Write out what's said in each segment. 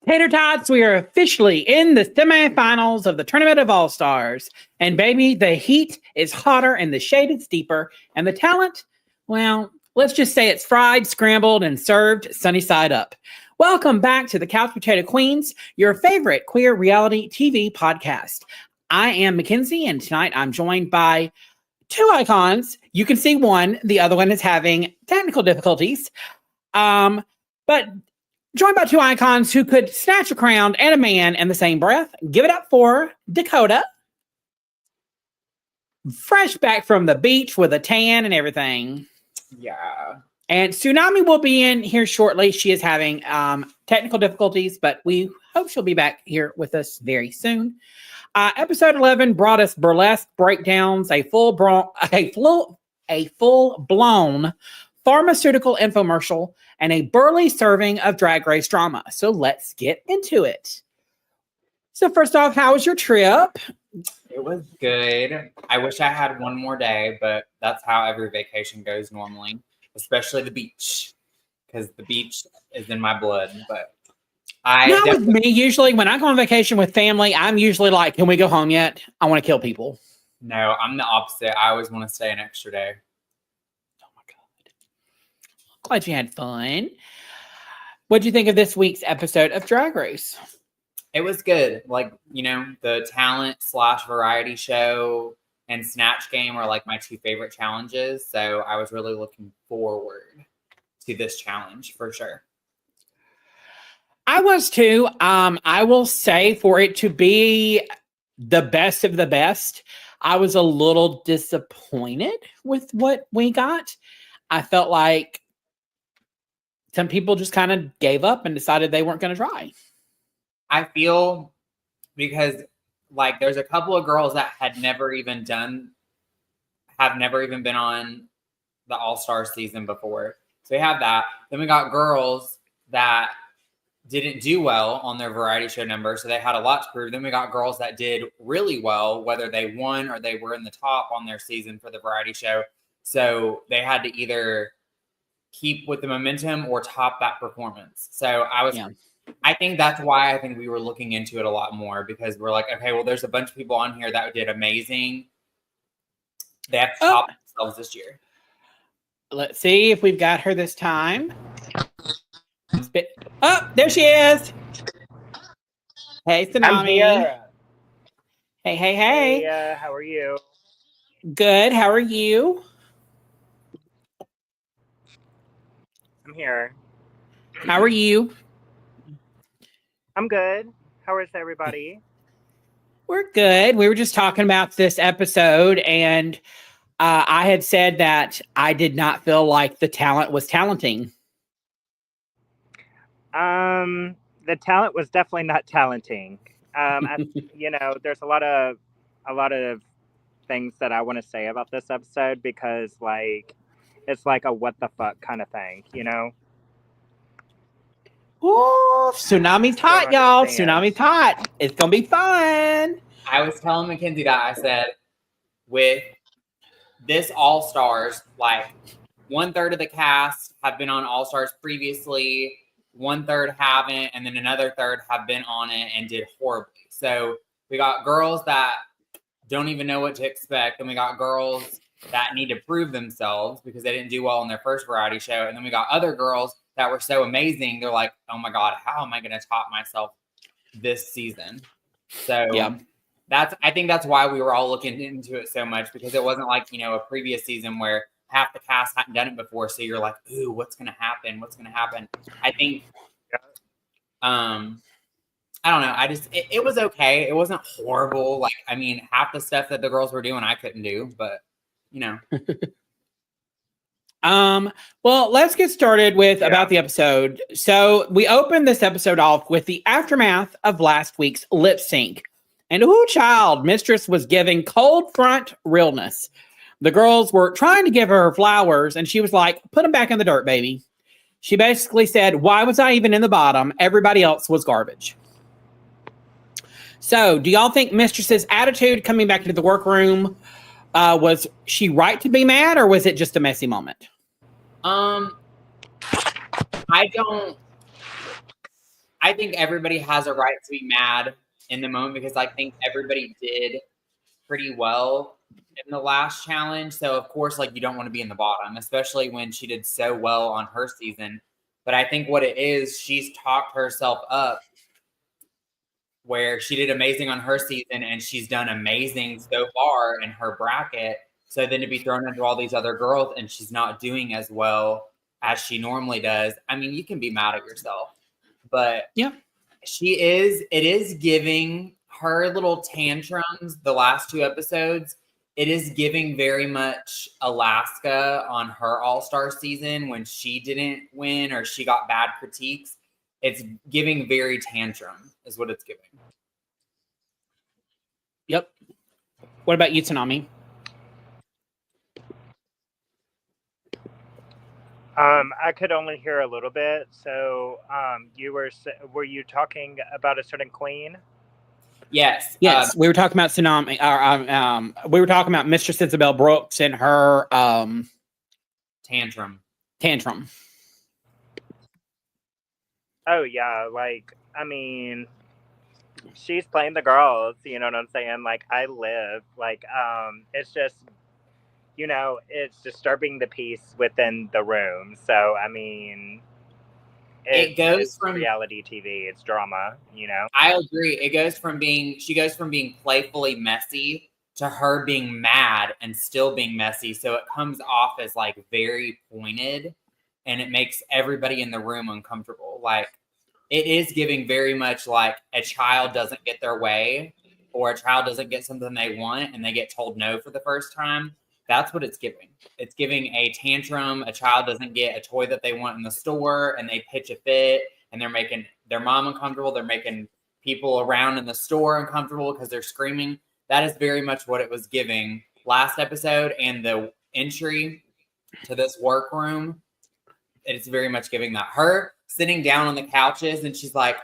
Tater Tots, we are officially in the semifinals of the Tournament of All-Stars. And baby, the heat is hotter and the shade is deeper. And the talent, well, let's just say it's fried, scrambled, and served sunny side up. Welcome back to the Couch Potato Queens, your favorite queer reality TV podcast. I am Mackenzie, and tonight I'm joined by two icons. You can see one, the other one is having technical difficulties. But joined by two icons who could snatch a crown and a man in the same breath. Give it up for Dakota. Fresh back from the beach with a tan and everything. Yeah. And Tsunami will be in here shortly. She is having technical difficulties, but we hope she'll be back here with us very soon. Episode 11 brought us burlesque breakdowns, a full-blown pharmaceutical infomercial, and a burly serving of Drag Race drama. So let's get into it. So first off, how was your trip? It was good. I wish I had one more day, but that's how every vacation goes normally, especially the beach, because the beach is in my blood. But not with me. Usually when I go on vacation with family, I'm usually like, can we go home yet? I want to kill people. No, I'm the opposite. I always want to stay an extra day. Glad you had fun. What do you think of this week's episode of Drag Race? It was good. Like, you know, the talent / variety show and Snatch Game are like my two favorite challenges. So I was really looking forward to this challenge for sure. I was too. I will say for it to be the best of the best, I was a little disappointed with what we got. I felt like some people just kind of gave up and decided they weren't going to try. I feel because like there's a couple of girls that have never even been on the All-Star season before. So we have that. Then we got girls that didn't do well on their variety show number. So they had a lot to prove. Then we got girls that did really well, whether they won or they were in the top on their season for the variety show. So they had to either keep with the momentum or top that performance. So I think that's why I think we were looking into it a lot more, because we're like, okay, well, there's a bunch of people on here that did amazing. They have to top themselves this year. Let's see if we've got her this time. Oh, there she is. Hey, Tsunami. I'm here. Hey. Hey, how are you? Good. How are you? I'm here. How are you? I'm good. How is everybody? We're good. We were just talking about this episode, and I had said that I did not feel like the talent was talenting. The talent was definitely not talenting. You know, there's a lot of things that I want to say about this episode, because like it's like a what the fuck kind of thing, you know? Ooh, Tsunami's hot, y'all. Tsunami's hot. It's going to be fun. I was telling Mackenzie that I said, with this All-Stars, like 1/3 of the cast have been on All-Stars previously, 1/3 haven't, and then another third have been on it and did horribly. So we got girls that don't even know what to expect, and we got girls that need to prove themselves because they didn't do well in their first variety show. And then we got other girls that were so amazing. They're like, oh my God, how am I going to top myself this season? So I think that's why we were all looking into it so much, because it wasn't like, you know, a previous season where half the cast hadn't done it before. So you're like, ooh, what's going to happen? What's going to happen? I think, I don't know. It was okay. It wasn't horrible. Like, I mean, half the stuff that the girls were doing, I couldn't do, but you know. Well, let's get started with about the episode. So we opened this episode off with the aftermath of last week's lip sync. And child, Mistress was giving cold front realness. The girls were trying to give her flowers, and she was like, put them back in the dirt, baby. She basically said, why was I even in the bottom? Everybody else was garbage. So do y'all think Mistress's attitude coming back into the workroom, was she right to be mad, or was it just a messy moment? I I think everybody has a right to be mad in the moment because I think everybody did pretty well in the last challenge. So of course, like you don't want to be in the bottom, especially when she did so well on her season. But I think what it is, she's talked herself up where she did amazing on her season and she's done amazing so far in her bracket. So then to be thrown into all these other girls and she's not doing as well as she normally does. I mean, you can be mad at yourself, but yeah, it is giving her little tantrums the last 2 episodes. It is giving very much Alaska on her All-Star season when she didn't win or she got bad critiques. It's giving very tantrum is what it's giving. Yep. What about you, Tsunami? I could only hear a little bit. So, were you talking about a certain queen? Yes. Yes. We were talking about Tsunami. We were talking about Mistress Isabel Brooks and her tantrum. Oh yeah, like I mean, she's playing the girls. You know what I'm saying? Like I live. Like it's just, you know, it's disturbing the peace within the room. So I mean, it's from reality TV. It's drama. You know. I agree. She goes from being playfully messy to her being mad and still being messy. So it comes off as like very pointed, and it makes everybody in the room uncomfortable. Like it is giving very much like a child doesn't get their way or a child doesn't get something they want and they get told no for the first time. That's what it's giving. It's giving a tantrum. A child doesn't get a toy that they want in the store and they pitch a fit and they're making their mom uncomfortable. They're making people around in the store uncomfortable because they're screaming. That is very much what it was giving last episode, and the entry to this workroom, it's very much giving that. Her sitting down on the couches and she's like,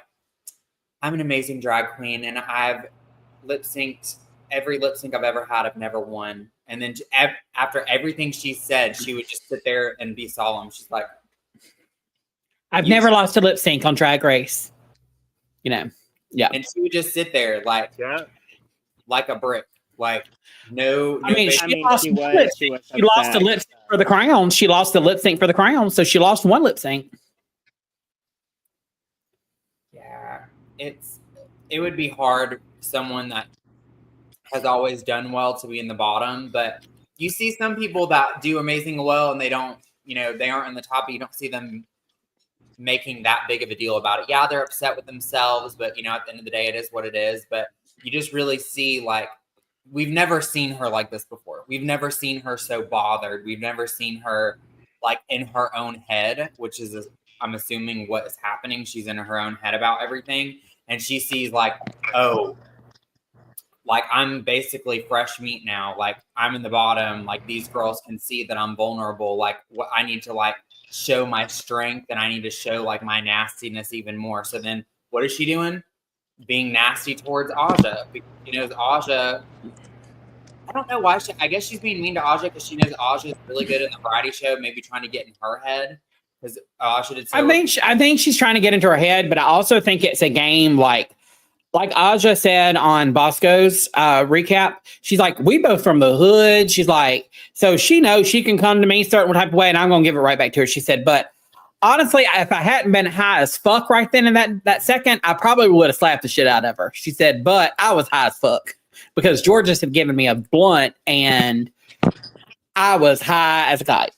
I'm an amazing drag queen and I've lip-synced every lip sync I've ever had. I've never won. And then after everything she said, she would just sit there and be solemn. She's like, I've never lost a lip sync on Drag Race. You know, yeah. And she would just sit there like a brick. Like, no. I mean, she lost a lip sync for the crown. She lost the lip sync for the crown, so she lost one lip sync. Yeah, it would be hard. Someone that has always done well to be in the bottom, but you see some people that do amazing well and they don't, they aren't in the top, but you don't see them making that big of a deal about it. Yeah, they're upset with themselves, but at the end of the day, it is what it is. But you just really see, like, we've never seen her like this before. We've never seen her so bothered. We've never seen her like in her own head, which is, I'm assuming, what is happening. She's in her own head about everything. And she sees like, oh, like I'm basically fresh meat now. Like I'm in the bottom. Like these girls can see that I'm vulnerable. Like what I need to like show my strength, and I need to show like my nastiness even more. So then what is she doing? Being nasty towards Aja. Because Aja, I don't know why. I guess she's being mean to Aja because she knows Aja is really good in the variety show, maybe trying to get in her head. Because Aja did so I think she's trying to get into her head, but I also think it's a game like Aja said on Bosco's recap. She's like, we both from the hood. She's like, so she knows she can come to me certain type of way, and I'm going to give it right back to her. She said, but honestly, if I hadn't been high as fuck right then in that second, I probably would have slapped the shit out of her. She said, but I was high as fuck because Georgia had given me a blunt and I was high as a kite.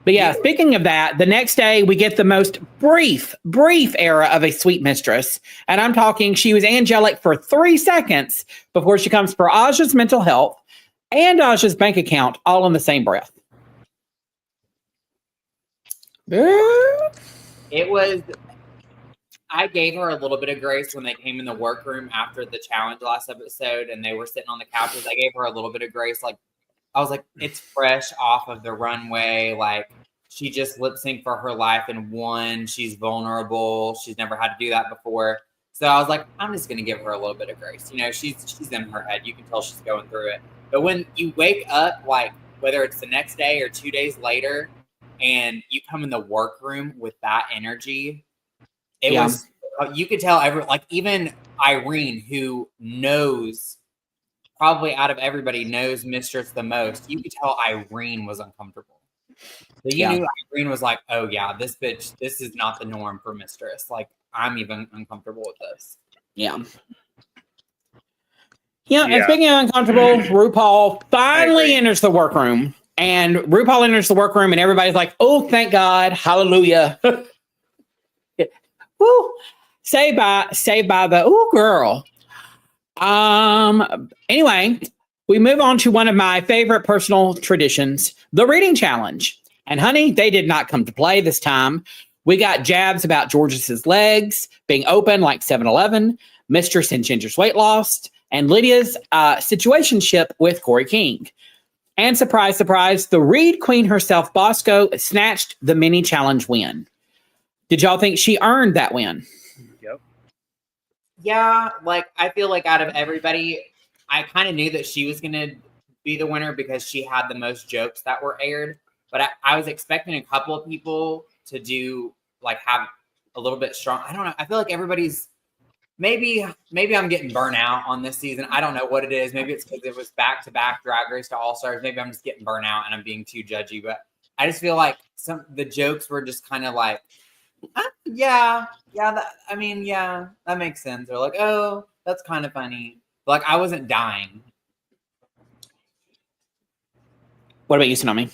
But yeah, speaking of that, the next day we get the most brief era of a sweet mistress. And I'm talking, she was angelic for 3 seconds before she comes for Aja's mental health and Aja's bank account all in the same breath. It was, I gave her a little bit of grace when they came in the workroom after the challenge last episode and they were sitting on the couches. I gave her a little bit of grace. Like, I was like, it's fresh off of the runway. Like, she just lip synced for her life and won. She's vulnerable. She's never had to do that before. So I was like, I'm just going to give her a little bit of grace. She's in her head. You can tell she's going through it. But when you wake up, like, whether it's the next day or 2 days later, and you come in the workroom with that energy, it was You could tell even Irene, who knows probably out of everybody knows Mistress the most. You could tell Irene was uncomfortable. So you knew Irene was like, oh yeah, this bitch, this is not the norm for Mistress. Like, I'm even uncomfortable with this. Yeah. And speaking of uncomfortable, RuPaul finally enters the workroom. And RuPaul enters the workroom and everybody's like, oh, thank God. Hallelujah. Woo. Saved by the, ooh, girl. Anyway, we move on to one of my favorite personal traditions, the reading challenge. And honey, they did not come to play this time. We got jabs about George's legs being open like 7-Eleven, Mistress and Ginger's weight loss, and Lydia's situationship with Corey King. And surprise, surprise, the Reed Queen herself, Bosco, snatched the mini challenge win. Did y'all think she earned that win? Yep. Yeah, like I feel like out of everybody, I kind of knew that she was going to be the winner because she had the most jokes that were aired. But I was expecting a couple of people to do like have a little bit strong. I don't know. I feel like everybody's maybe I'm getting burnt out on this season. I don't know what it is. Maybe it's because it was back-to-back Drag Race to All-Stars. Maybe I'm just getting burnt out and I'm being too judgy. But I just feel like the jokes were just kind of like, that makes sense. They're like, oh, that's kind of funny. But like I wasn't dying. What about you, Tsunami?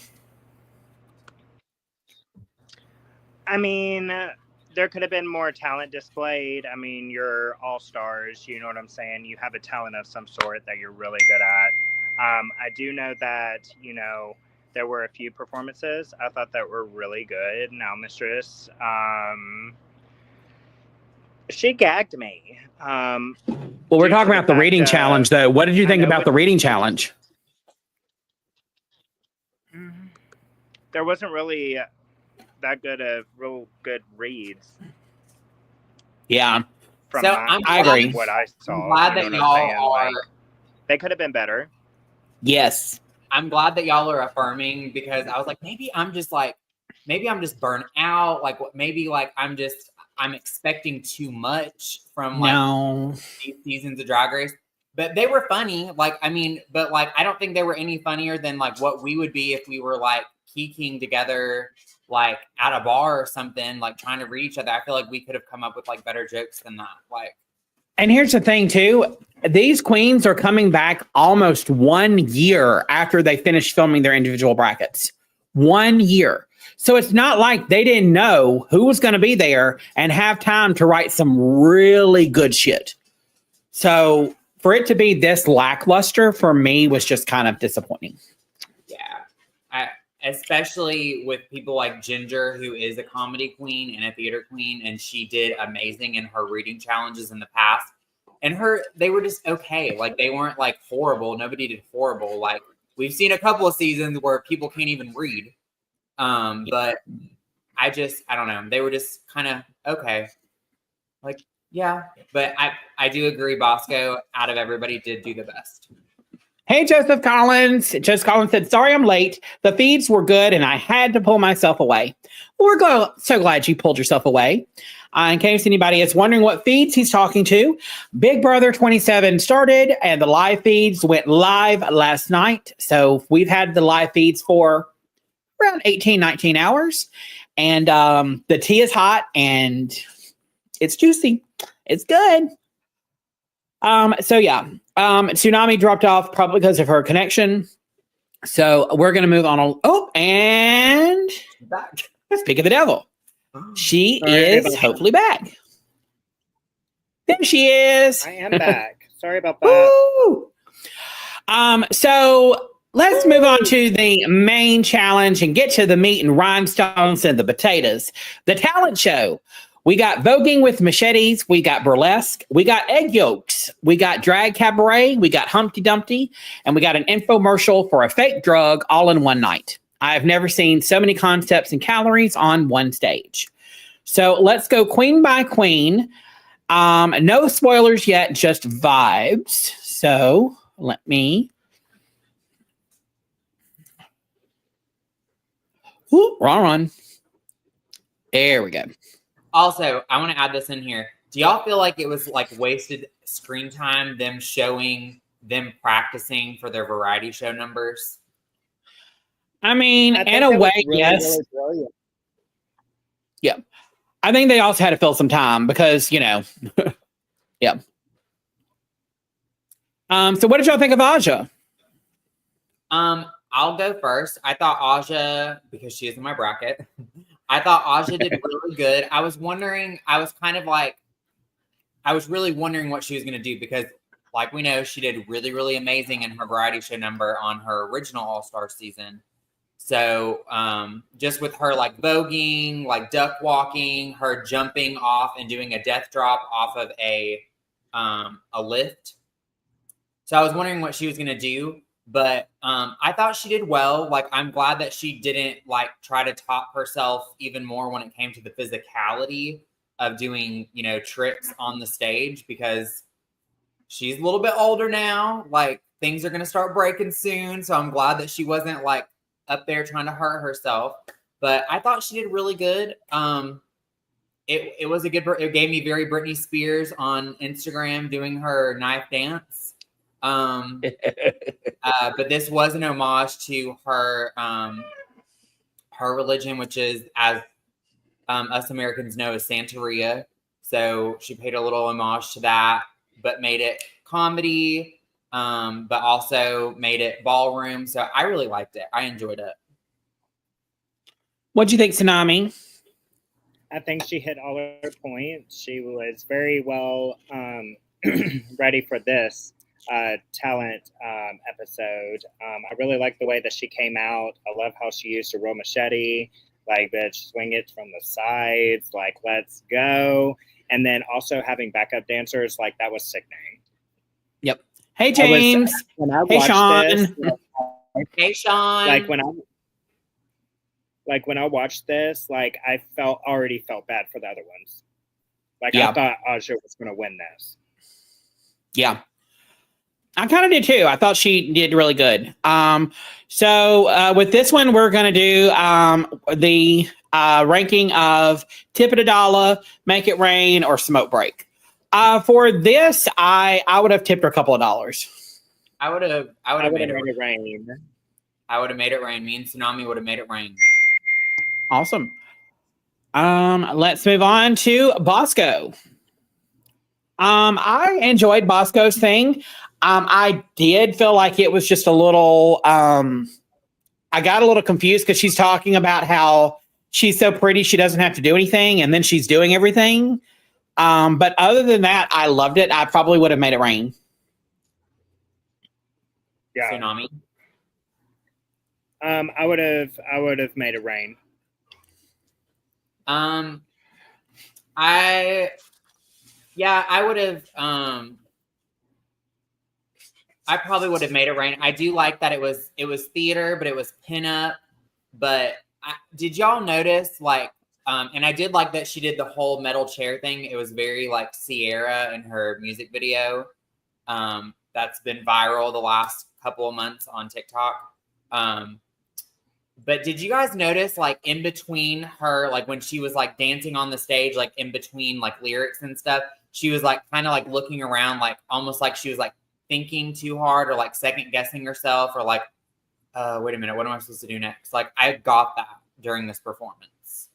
I mean, there could have been more talent displayed. I mean, you're all-stars, you know what I'm saying? You have a talent of some sort that you're really good at. I do know that, there were a few performances I thought that were really good. Now, Mistress, she gagged me. Well, we're talking about the reading challenge, though. What did you think about the reading challenge? There wasn't really that good of real good reads. Yeah. I agree. What I saw. I'm glad that y'all are. They could have been better. Yes. I'm glad that y'all are affirming because I was like, maybe I'm just burnt out. Like maybe like I'm expecting too much from these seasons of Drag Race. But they were funny. But I don't think they were any funnier than like what we would be if we were like kicking together like at a bar or something, like trying to read each other. I feel like we could have come up with like better jokes than that. And here's the thing too, these queens are coming back almost 1 year after they finished filming their individual brackets. 1 year. So it's not like they didn't know who was going to be there and have time to write some really good shit. So for it to be this lackluster for me was just kind of disappointing. Yeah. Especially with people like Ginger, who is a comedy queen and a theater queen, and she did amazing in her reading challenges in the past. And they were just okay. Like they weren't like horrible. Nobody did horrible. Like we've seen a couple of seasons where people can't even read. But I don't know. They were just kind of okay. Like, yeah. But I do agree, Bosco, out of everybody, did do the best. Hey, Joseph Collins. Joseph Collins said, sorry I'm late. The feeds were good and I had to pull myself away. Well, we're so glad you pulled yourself away. In case anybody is wondering what feeds he's talking to, Big Brother 27 started and the live feeds went live last night. So we've had the live feeds for around 18, 19 hours. And the tea is hot and it's juicy. It's good. Tsunami dropped off probably because of her connection. So we're going to move on. Oh, and back. Speak of the devil. She is hopefully back. There she is. I am back. Sorry about that. Woo! So let's move on to the main challenge and get to the meat and rhinestones and the potatoes. The talent show. We got voguing with machetes. We got burlesque. We got egg yolks. We got drag cabaret. We got Humpty Dumpty. And we got an infomercial for a fake drug all in one night. I've never seen so many concepts and calories on one stage. So let's go queen by queen. No spoilers yet, just vibes. So let me. Ooh, wrong one. There we go. Also, I want to add this in here. Do y'all feel like it was like wasted screen time, them showing them practicing for their variety show numbers? I mean, I in think a that was way, really, yes. really brilliant. Yeah. I think they also had to fill some time because, you know, yeah. So what did y'all think of Aja? I'll go first. I thought Aja, because she is in my bracket, I thought Aja did really good. I was really wondering what she was going to do because, like we know, she did really, really amazing in her variety show number on her original All-Star season. So just with her like voguing, like duck walking, her jumping off and doing a death drop off of a lift. So I was wondering what she was going to do. But I thought she did well. Like, I'm glad that she didn't like try to top herself even more when it came to the physicality of doing, you know, tricks on the stage because she's a little bit older now. Like, things are going to start breaking soon. So I'm glad that she wasn't like up there trying to hurt herself. But I thought she did really good. It was a good, it gave me very Britney Spears on Instagram doing her knife dance. But this was an homage to her her religion, which is, as us Americans know, is Santeria. So she paid a little homage to that, but made it comedy, but also made it ballroom. So I really liked it. I enjoyed it. What'd you think, Tsunami? I think she hit all her points. She was very well ready for this talent episode. I really like the way that she came out. I love how she used her real machete, like bitch, swing it from the sides, like let's go. And then also having backup dancers, like that was sickening. Yep. Hey James. Hey Sean. Hey Sean. Like when I watched this, like I already felt bad for the other ones. Like yeah. I thought Aja was gonna win this. Yeah. I kind of did too. I thought she did really good. So with this one, we're going to do the ranking of Tip It a Dollar, Make It Rain, or Smoke Break. For this, I would have tipped her a couple of dollars. I would have made it rain. I would have made it rain. Me and Tsunami would have made it rain. Awesome. Let's move on to Bosco. I enjoyed Bosco's thing. I did feel like it was just a little, I got a little confused because she's talking about how she's so pretty, she doesn't have to do anything. And then she's doing everything. But other than that, I loved it. I probably would have made it rain. Yeah. Tsunami. I would have made it rain. I would have, I probably would have made it rain. I do like that it was theater, but it was pinup. But did y'all notice, like, and I did like that she did the whole metal chair thing. It was very like Sierra in her music video. That's been viral the last couple of months on TikTok. But did you guys notice, like, in between her, like when she was like dancing on the stage, like in between like lyrics and stuff, she was like kind of like looking around, like almost like she was like thinking too hard or like second guessing herself or like, wait a minute, what am I supposed to do next? Like I got that during this performance.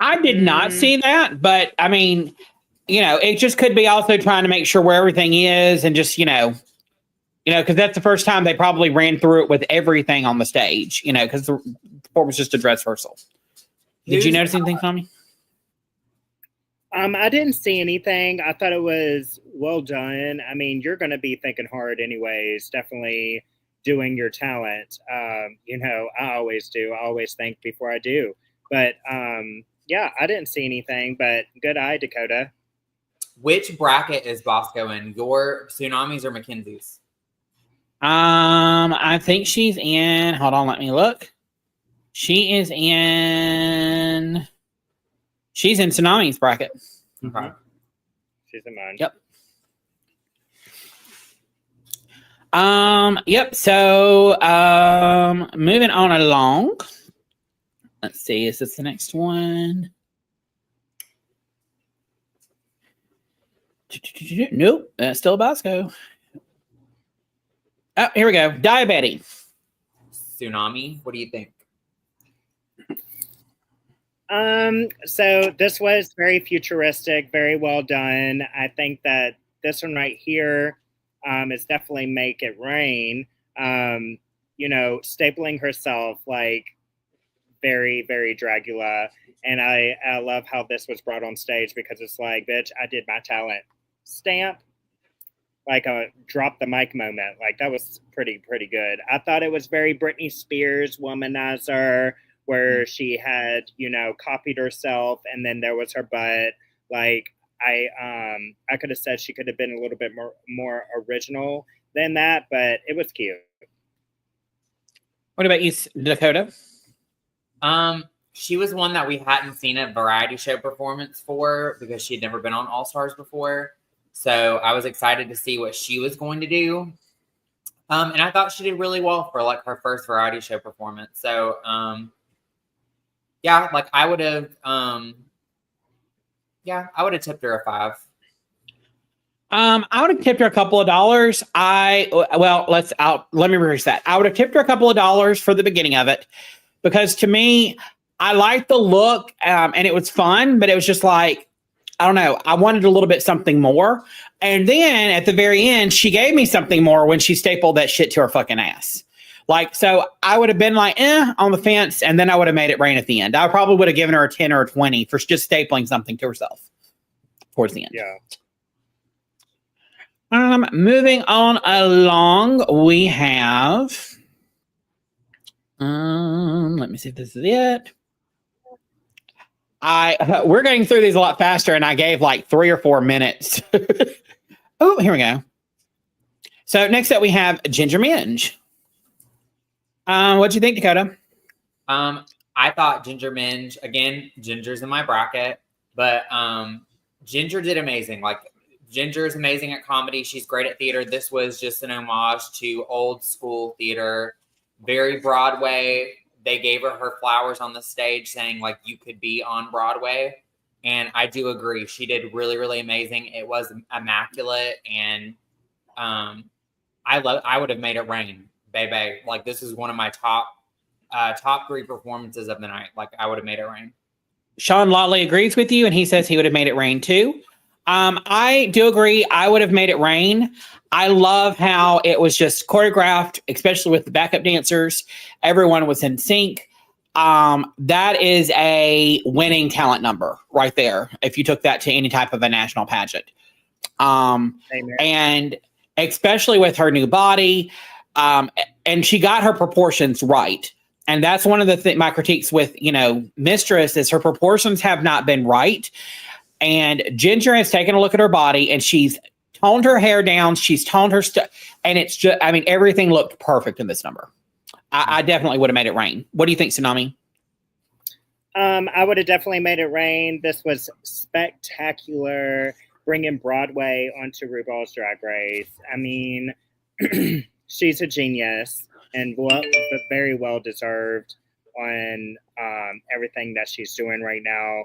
I did not see that, but I mean, you know, it just could be also trying to make sure where everything is and just, you know, because that's the first time they probably ran through it with everything on the stage, you know, because the performance was just a dress rehearsal. Did you notice anything, Tommy? I didn't see anything. I thought it was well done. I mean, you're going to be thinking hard anyways, definitely doing your talent. You know, I always do. I always think before I do. But yeah, I didn't see anything, but good eye, Dakota. Which bracket is Bosco in? Your Tsunamis or Mackenzie's? I think she's in, hold on, let me look. She's in Tsunami's bracket. Okay. She's in mine. Yep. Yep. So, moving on along. Let's see. Is this the next one? Nope, that's still Bosco. Oh, here we go. Diabetes. Tsunami, what do you think? So this was very futuristic, very well done. I think that this one right here is definitely Make It Rain. You know, stapling herself like very, very Dracula. And I love how this was brought on stage because it's like, bitch, I did my talent. Stamp. Like a drop the mic moment. Like that was pretty good. I thought it was very Britney Spears womanizer, where she had, you know, copied herself and then there was her butt. Like I could have said she could have been a little bit more original than that, but it was cute. What about you, Dakota? She was one that we hadn't seen a variety show performance for because she had never been on All Stars before. So I was excited to see what she was going to do. And I thought she did really well for like her first variety show performance. So yeah, like I would have tipped her a 5. I would have tipped her a couple of dollars. Let me reverse that. I would have tipped her a couple of dollars for the beginning of it because to me, I liked the look and it was fun, but it was just like, I don't know. I wanted a little bit something more. And then at the very end, she gave me something more when she stapled that shit to her fucking ass. Like, so I would have been like, on the fence. And then I would have made it rain at the end. I probably would have given her a 10 or a 20 for just stapling something to herself towards the end. Yeah. Moving on along, we have, let me see if this is it. We're getting through these a lot faster, and I gave like 3 or 4 minutes. Oh, here we go. So next up, we have Ginger Minge. What'd you think, Dakota? I thought Ginger Minge, again, Ginger's in my bracket, but Ginger did amazing. Like Ginger is amazing at comedy. She's great at theater. This was just an homage to old school theater, very Broadway. They gave her flowers on the stage saying like you could be on Broadway. And I do agree. She did really, really amazing. It was immaculate. And I would have made it rain, baby. Like this is one of my top 3 performances of the night. Like I would have made it rain. Sean Lawley agrees with you. And he says he would have made it rain too. I do agree. I would have made it rain. I love how it was just choreographed, especially with the backup dancers. Everyone was in sync. That is a winning talent number right there. If you took that to any type of a national pageant. And especially with her new body. And she got her proportions right. And that's one of the my critiques with, Mistress is her proportions have not been right. And Ginger has taken a look at her body and she's toned her hair down. She's toned her stuff. And it's just, everything looked perfect in this number. I definitely would have made it rain. What do you think, Tsunami? I would have definitely made it rain. This was spectacular, bringing Broadway onto RuPaul's Drag Race. She's a genius and very well deserved on everything that she's doing right now.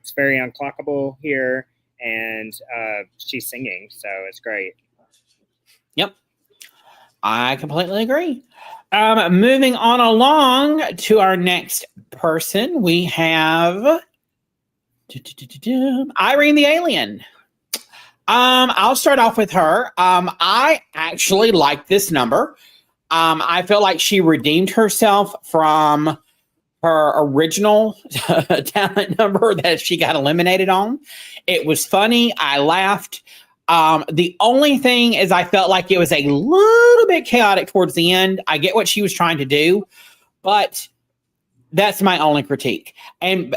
It's very unclockable here, and she's singing, so it's great. Yep. I completely agree. Moving on along to our next person, we have Irene the Alien. I'll start off with her. I actually like this number. I feel like she redeemed herself from her original talent number that she got eliminated on. It was funny. I laughed. The only thing is I felt like it was a little bit chaotic towards the end. I get what she was trying to do, but that's my only critique. And,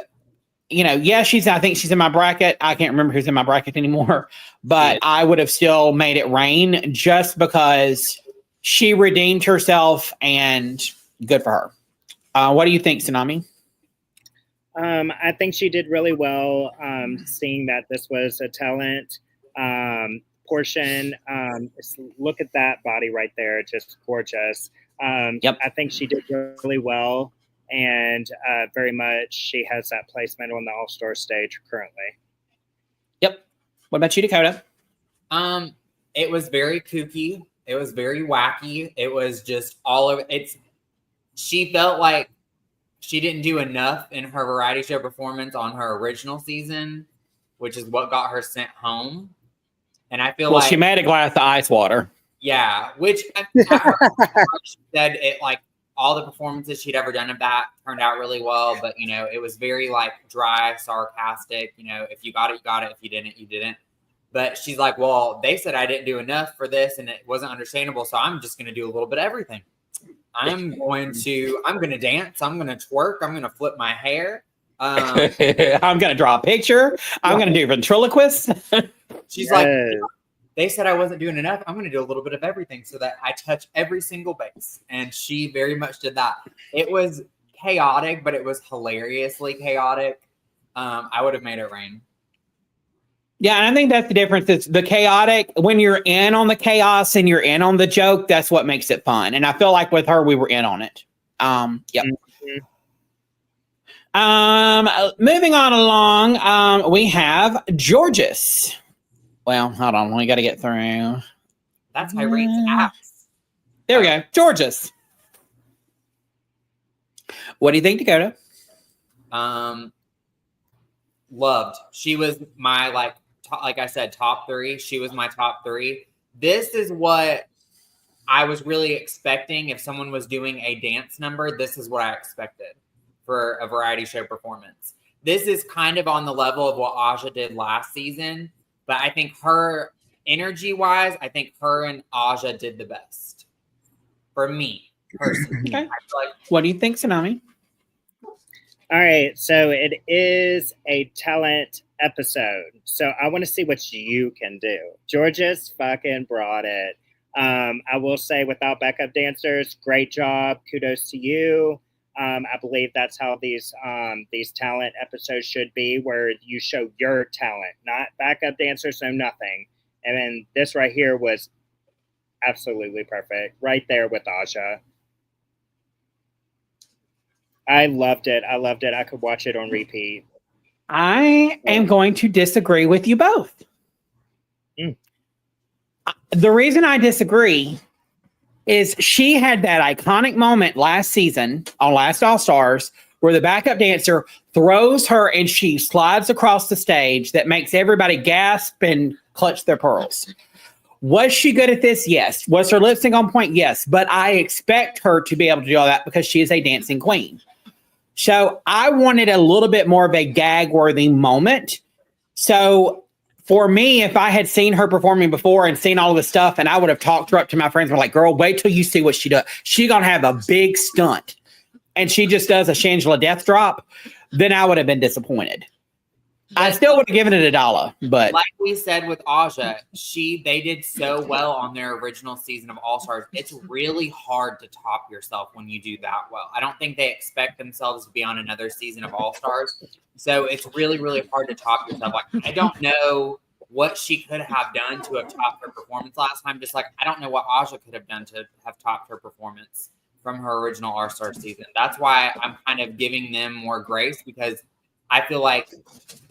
I think she's in my bracket. I can't remember who's in my bracket anymore, but I would have still made it rain just because she redeemed herself and good for her. What do you think, Tsunami? I think she did really well, seeing that this was a talent portion. Look at that body right there, just gorgeous. Yep. I think she did really well, and very much she has that placement on the All-Star stage currently. Yep. What about you, Dakota? It was very kooky. It was very wacky. It was just all over. She felt like she didn't do enough in her variety show performance on her original season, which is what got her sent home. And I feel like she made a glass of ice water. Yeah, which she said it like all the performances she'd ever done of that turned out really well, but you know, it was very like dry, sarcastic. You know, if you got it, you got it. If you didn't, you didn't. But she's like, well, they said I didn't do enough for this and it wasn't understandable, so I'm just going to do a little bit of everything. I'm going to dance. I'm going to twerk. I'm going to flip my hair. I'm going to draw a picture. I'm going to do ventriloquist. She's like, they said I wasn't doing enough. I'm going to do a little bit of everything so that I touch every single base. And she very much did that. It was chaotic, but it was hilariously chaotic. I would have made it rain. Yeah, and I think that's the difference. It's the chaotic. When you're in on the chaos and you're in on the joke, that's what makes it fun. And I feel like with her, we were in on it. Yep. Mm-hmm. Moving on along, we have Georges. Well, hold on. We got to get through. That's Irene's axe. There we go. Georges. What do you think, Dakota? Loved. She was my like I said, top 3. She was my top 3. This is what I was really expecting. If someone was doing a dance number, this is what I expected for a variety show performance. This is kind of on the level of what Aja did last season, but I think her energy-wise, I think her and Aja did the best for me personally. Okay. What do you think, Tsunami? All right, so it is a talent episode. So I want to see what you can do. Georges fucking brought it. I will say without backup dancers, great job. Kudos to you. I believe that's how these talent episodes should be, where you show your talent, not backup dancers, no nothing. And then this right here was absolutely perfect. Right there with Aja. I loved it. I could watch it on repeat. I am going to disagree with you both. The reason I disagree is she had that iconic moment last season on Last All Stars where the backup dancer throws her and she slides across the stage that makes everybody gasp and clutch their pearls. Was she good at this? Yes. Was her lip sync on point? Yes. But I expect her to be able to do all that because she is a dancing queen. So I wanted a little bit more of a gag-worthy moment. So for me, if I had seen her performing before and seen all of the stuff, and I would have talked her up to my friends and were like, girl, wait till you see what she does. She's going to have a big stunt. And she just does a Shangela death drop. Then I would have been disappointed. I still would have given it $1, but like we said with Aja, they did so well on their original season of All Stars. It's really hard to top yourself when you do that well. I don't think they expect themselves to be on another season of All Stars, so it's really, really hard to top yourself. Like I don't know what she could have done to have topped her performance last time. Just like I don't know what Aja could have done to have topped her performance from her original All Star season. That's why I'm kind of giving them more grace because I feel like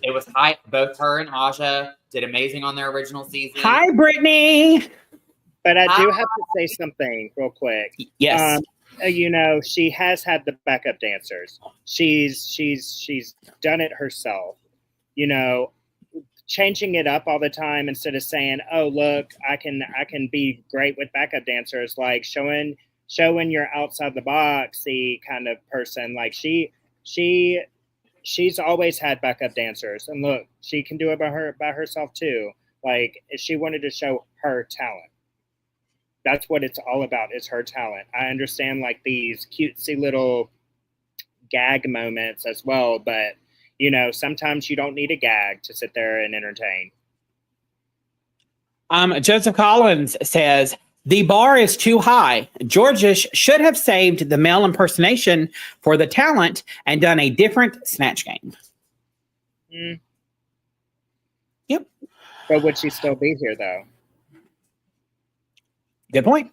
it was high. Both her and Aja did amazing on their original season. Hi, Brittany. But I do have to say something real quick. Yes. You know, she has had the backup dancers. She's done it herself. You know, changing it up all the time instead of saying, "Oh, look, I can be great with backup dancers." Like showing you're outside the boxy kind of person. Like she's always had backup dancers, and look, she can do it by herself too. Like if she wanted to show her talent, that's what it's all about. Is her talent. I understand like these cutesy little gag moments as well, but you know sometimes you don't need a gag to sit there and entertain. Joseph Collins says the bar is too high. Georges should have saved the male impersonation for the talent and done a different Snatch Game. Yep. But would she still be here, though? Good point.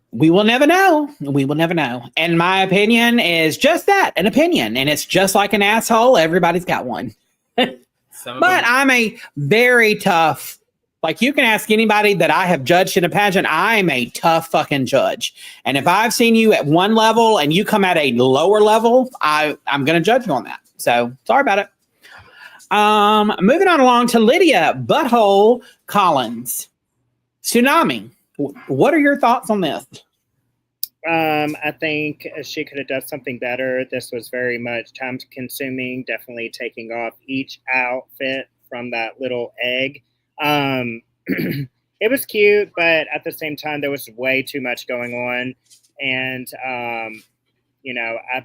We will never know. We will never know. And my opinion is just that, an opinion. And it's just like an asshole. Everybody's got one. Some of But them, I'm a very tough, like you can ask anybody that I have judged in a pageant. I'm a tough fucking judge. And if I've seen you at one level and you come at a lower level, I'm going to judge you on that. So sorry about it. Moving on along to Lydia Butthole Collins. Tsunami. What are your thoughts on this? I think she could have done something better. This was very much time consuming, definitely taking off each outfit from that little egg. It was cute, but at the same time, there was way too much going on. And, I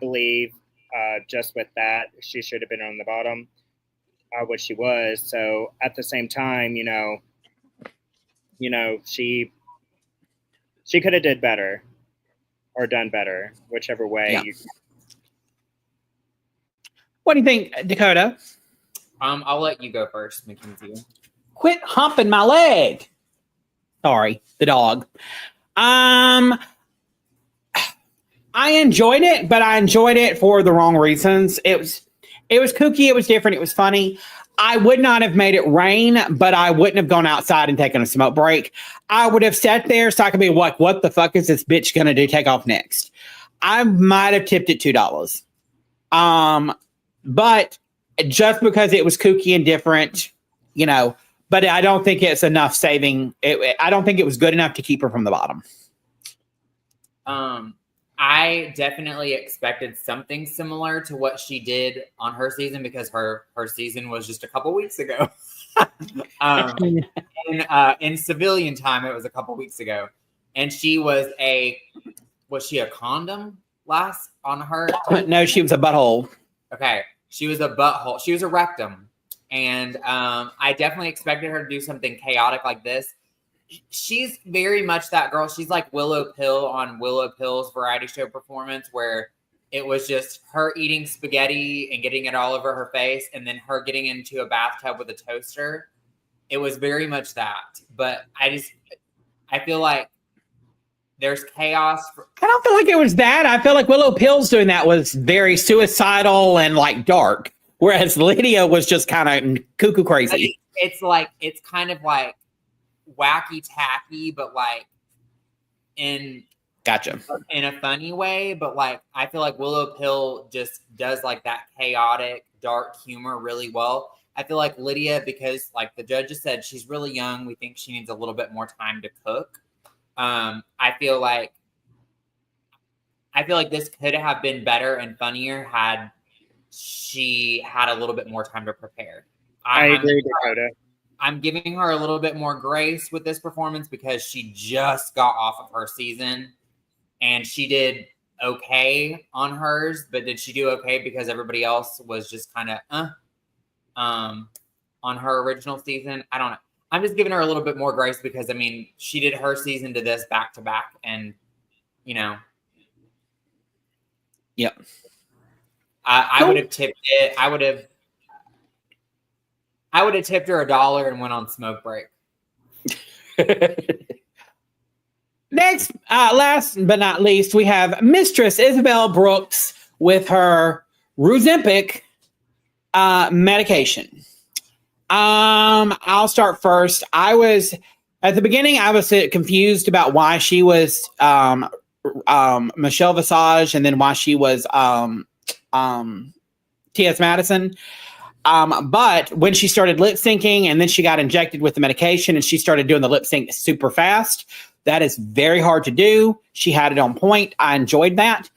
believe just with that, she should have been on the bottom, which she was. So at the same time, she could have did better. Or done better, whichever way. Yeah. What do you think, Dakota? I'll let you go first, Mackenzie. Quit humping my leg. Sorry, the dog. I enjoyed it, but I enjoyed it for the wrong reasons. It was kooky. It was different. It was funny. I would not have made it rain, but I wouldn't have gone outside and taken a smoke break. I would have sat there so I could be like, what the fuck is this bitch going to do? Take off next. I might have tipped it $2. But just because it was kooky and different, but I don't think it's enough saving. I don't think it was good enough to keep her from the bottom. I definitely expected something similar to what she did on her season because her season was just a couple weeks ago. In civilian time, it was a couple weeks ago. And she was she a condom last on her? No, she was a butthole. Okay. She was a butthole. She was a rectum. And I definitely expected her to do something chaotic like this. She's very much that girl. She's like Willow Pill on Willow Pill's variety show performance where it was just her eating spaghetti and getting it all over her face and then her getting into a bathtub with a toaster. It was very much that. But I feel like there's chaos. I don't feel like it was that. I feel like Willow Pill's doing that was very suicidal and like dark. Whereas Lydia was just kind of cuckoo crazy. It's kind of like wacky tacky, but like in a funny way. But like I feel like Willow Pill just does like that chaotic dark humor really well. I feel like Lydia, because like the judges said, she's really young. We think she needs a little bit more time to cook. I feel like this could have been better and funnier had she had a little bit more time to prepare. I agree, Dakota. I'm giving her a little bit more grace with this performance because she just got off of her season and she did okay on hers, but did she do okay because everybody else was just kind of on her original season? I don't know. I'm just giving her a little bit more grace because, I mean, she did her season to this back to back and, Yep. I would have tipped it. I would have tipped her $1 and went on smoke break. Next, last but not least, we have Mistress Isabel Brooks with her Ozempic medication. I'll start first. At the beginning, I was confused about why she was Michelle Visage and then why she was T.S. Madison. But when she started lip syncing and then she got injected with the medication and she started doing the lip sync super fast, that is very hard to do. She had it on point. I enjoyed that.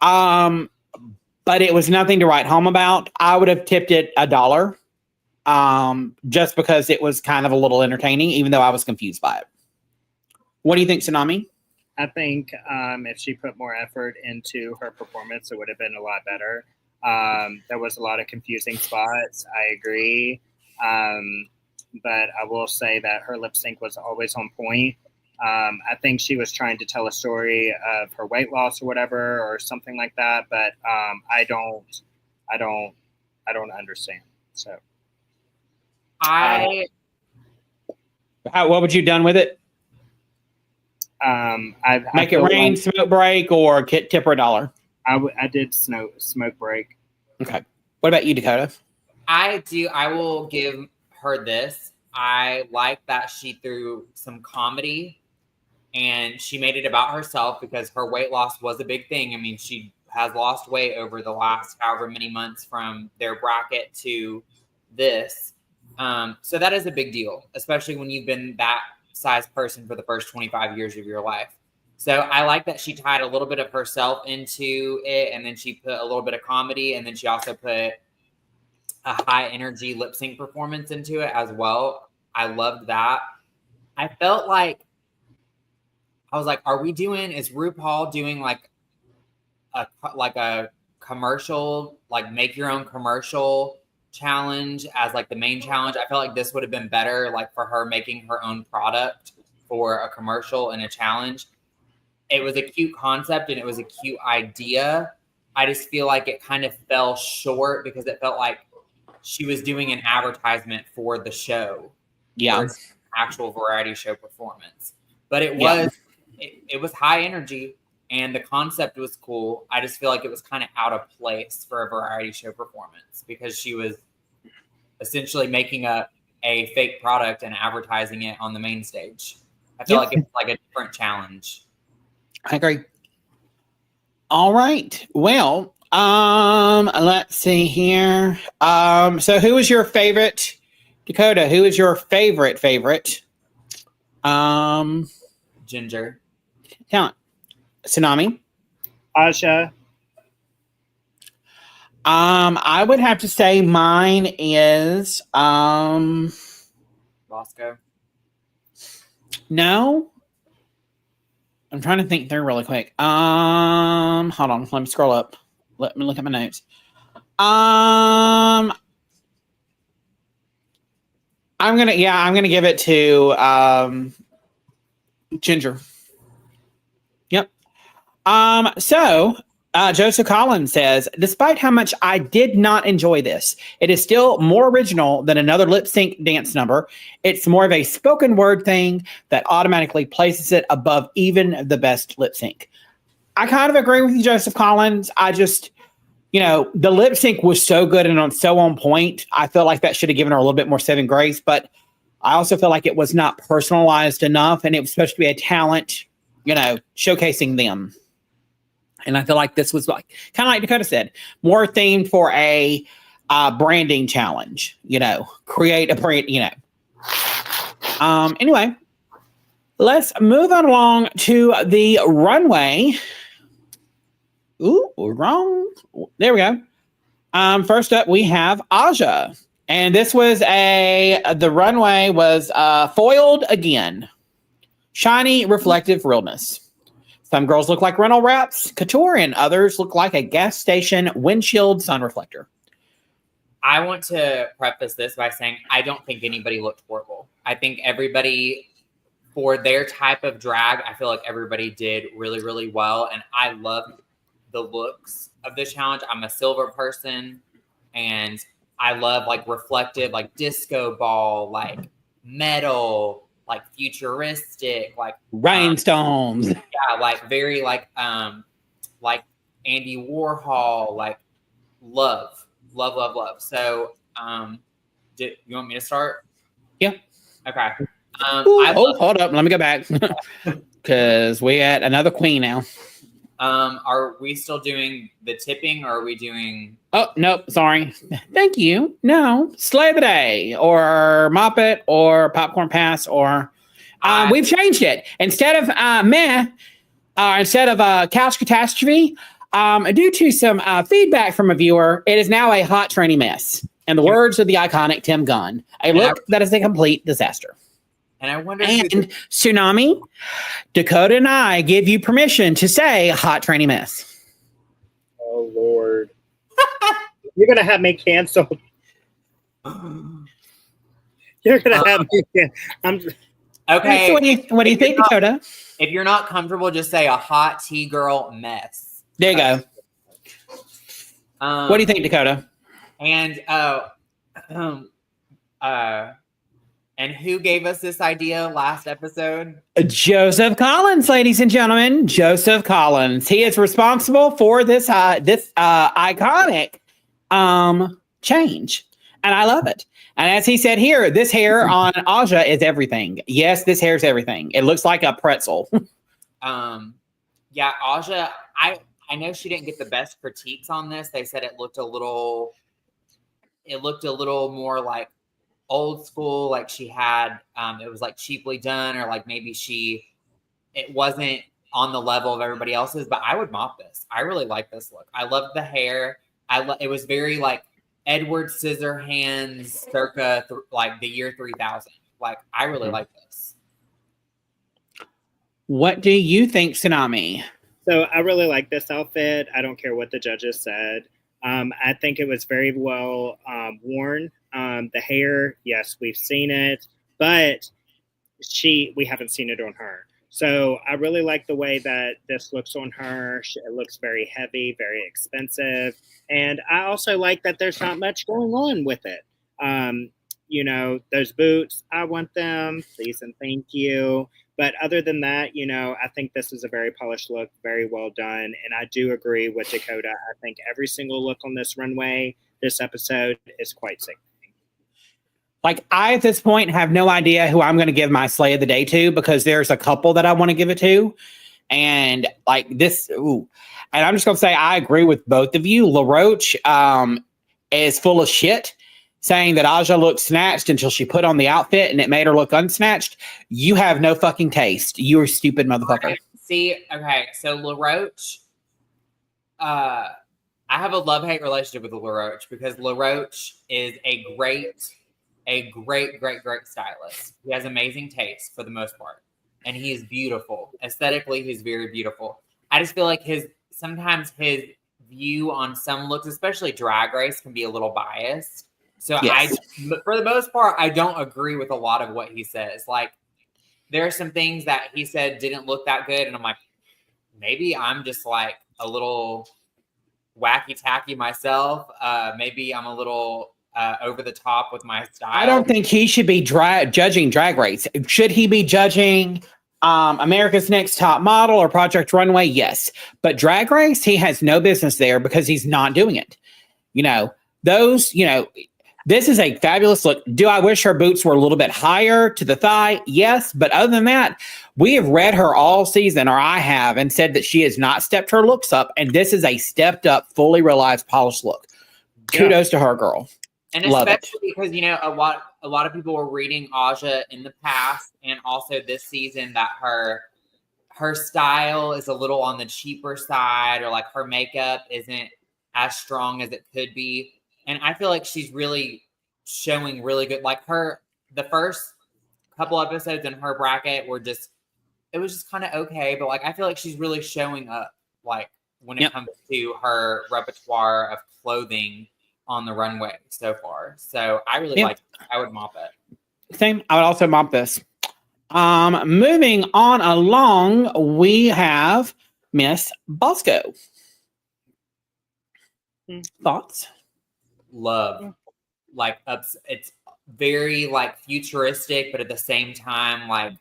But it was nothing to write home about. I would have tipped it $1. Just because it was kind of a little entertaining, even though I was confused by it. What do you think, Tsunami? I think if she put more effort into her performance, it would have been a lot better. There was a lot of confusing spots. I agree. But I will say that her lip sync was always on point. I think she was trying to tell a story of her weight loss or whatever, or something like that. But I don't understand. So. What would you done with it? Make it rain, smoke break, or tip her $1? I did smoke break. Okay. What about you, Dakota? I will give her this. I like that she threw some comedy and she made it about herself because her weight loss was a big thing. I mean, she has lost weight over the last however many months from their bracket to this. So that is a big deal, especially when you've been that size person for the first 25 years of your life. So I like that she tied a little bit of herself into it, and then she put a little bit of comedy, and then she also put a high energy lip sync performance into it as well. I loved that. I felt like, I was like, is RuPaul doing like a commercial, like make your own commercial challenge as like the main challenge? I felt like this would have been better, like for her making her own product for a commercial and a challenge. It was a cute concept and it was a cute idea. I just feel like it kind of fell short because it felt like she was doing an advertisement for the show. Yeah. Actual variety show performance. But it was it was high energy and the concept was cool. I just feel like it was kind of out of place for a variety show performance because she was essentially making a fake product and advertising it on the main stage. I feel like it's like a different challenge. I agree. All right. Well, let's see here. So who is your favorite, Dakota? Who is your favorite? Ginger. Talent. Tsunami. Aja. I would have to say mine is Bosco. No. I'm trying to think through really quick. Hold on. Let me scroll up. Let me look at my notes. I'm gonna give it to Ginger. Yep. So Joseph Collins says, despite how much I did not enjoy this, it is still more original than another lip sync dance number. It's more of a spoken word thing that automatically places it above even the best lip sync. I kind of agree with you, Joseph Collins. I just, the lip sync was so good and so on point. I feel like that should have given her a little bit more saving grace, but I also feel like it was not personalized enough and it was supposed to be a talent, showcasing them. And I feel like this was like, kind of like Dakota said, more themed for a branding challenge, create a brand, Anyway, let's move on along to the runway. Ooh, wrong. There we go. First up, we have Aja. And this was the runway was foiled again. Shiny, reflective realness. Some girls look like rental wraps, couture, and others look like a gas station windshield sun reflector. I want to preface this by saying I don't think anybody looked horrible. I think everybody, for their type of drag, I feel like everybody did really, really well. And I love the looks of this challenge. I'm a silver person, and I love like reflective, like disco ball, like metal, like futuristic, like rhinestones. Yeah, like very like Andy Warhol, like love. So you want me to start? Yeah. Okay. Hold up, let me go back because we at another queen now. Are we still doing the tipping, or are we doing? Oh, nope, sorry. Thank you. No, Slay of the Day, or Mop It, or Popcorn Pass, or we've changed it. Instead of instead of Couch Catastrophe, due to some feedback from a viewer, it is now a hot tranny mess. In the words of the iconic Tim Gunn, a look that is a complete disaster. And I wonder. And Tsunami, Dakota and I give you permission to say hot tranny mess. Oh Lord, you're gonna have me canceled. You're gonna have me. Okay. So what do you think, Dakota? If you're not comfortable, just say a hot tea girl mess. There you go. What do you think, Dakota? And who gave us this idea last episode? Joseph Collins, ladies and gentlemen. Joseph Collins. He is responsible for this iconic change. And I love it. And as he said here, this hair on Aja is everything. Yes, this hair is everything. It looks like a pretzel. Yeah, Aja, I know she didn't get the best critiques on this. They said it looked a little more like old school, like she had it was like cheaply done, or like maybe it wasn't on the level of everybody else's. But I would mop this. I really like this look. I love the hair. It was very like Edward Scissorhands circa like the year 3000. Like I really like this. What do you think, Tsunami? So I really like this outfit. I don't care what the judges said. I think it was very well worn. The hair, yes, we've seen it, but we haven't seen it on her. So I really like the way that this looks on her. It looks very heavy, very expensive. And I also like that there's not much going on with it. You know, those boots, I want them, please and thank you. But other than that, you know, I think this is a very polished look, very well done. And I do agree with Dakota. I think every single look on this runway, this episode, is quite sickening. Like, I, at this point, have no idea who I'm going to give my Slay of the Day to, because there's a couple that I want to give it to. And, like, this, ooh. And I'm just going to say I agree with both of you. LaRoche is full of shit, saying that Aja looked snatched until she put on the outfit and it made her look unsnatched. You have no fucking taste. You're a stupid motherfucker. Okay. See, okay, so LaRoche, I have a love-hate relationship with LaRoche, because LaRoche is a great stylist. He has amazing taste for the most part. And he is beautiful. Aesthetically, he's very beautiful. I just feel like sometimes his view on some looks, especially Drag Race, can be a little biased. So yes. For the most part, I don't agree with a lot of what he says. Like, there are some things that he said didn't look that good. And I'm like, maybe I'm just like a little wacky tacky myself. Maybe I'm a little over the top with my style. I don't think he should be judging Drag Race. Should he be judging America's Next Top Model or Project Runway? Yes. But Drag Race, he has no business there, because he's not doing it. You know, this is a fabulous look. Do I wish her boots were a little bit higher to the thigh? Yes. But other than that, we have read her all season, or I have, and said that she has not stepped her looks up. And this is a stepped up, fully realized, polished look. Kudos to her, girl. And especially because, you know, a lot of people were reading Aja in the past and also this season that her style is a little on the cheaper side, or like her makeup isn't as strong as it could be. And I feel like she's really showing really good. Like the first couple episodes in her bracket it was just kind of okay. But like, I feel like she's really showing up, like, when it comes to her repertoire of clothing on the runway so far. So I really like it. I would mop it. Same. I would also mop this. Moving on along, we have Miss Bosco. Thoughts? Love. Like, it's very like futuristic, but at the same time, like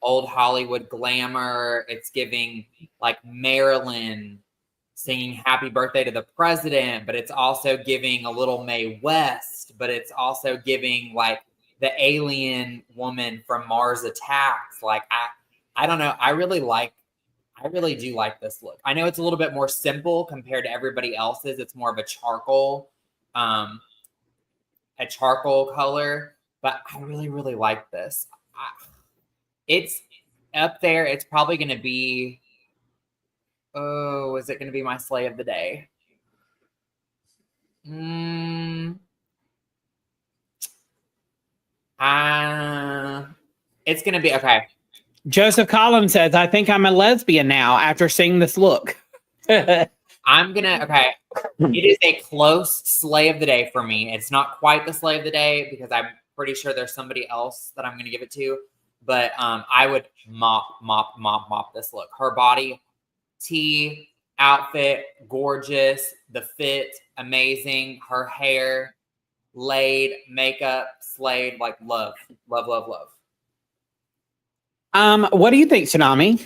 old Hollywood glamour. It's giving like Marilyn singing Happy Birthday to the President, but it's also giving a little Mae West, but it's also giving like the alien woman from Mars Attacks. Like, I don't know. I really do like this look. I know it's a little bit more simple compared to everybody else's. It's more of a charcoal color, but I really, really like this. It's up there. It's probably going to be, is it going to be my Slay of the Day? It's going to be, okay. Joseph Collins says, I think I'm a lesbian now after seeing this look. Okay. It is a close Slay of the Day for me. It's not quite the Slay of the Day because I'm pretty sure there's somebody else that I'm going to give it to. But I would mop this look. Her body, tee, outfit, gorgeous. The fit, amazing. Her hair, laid, makeup, slayed. Like, love. What do you think, Tsunami?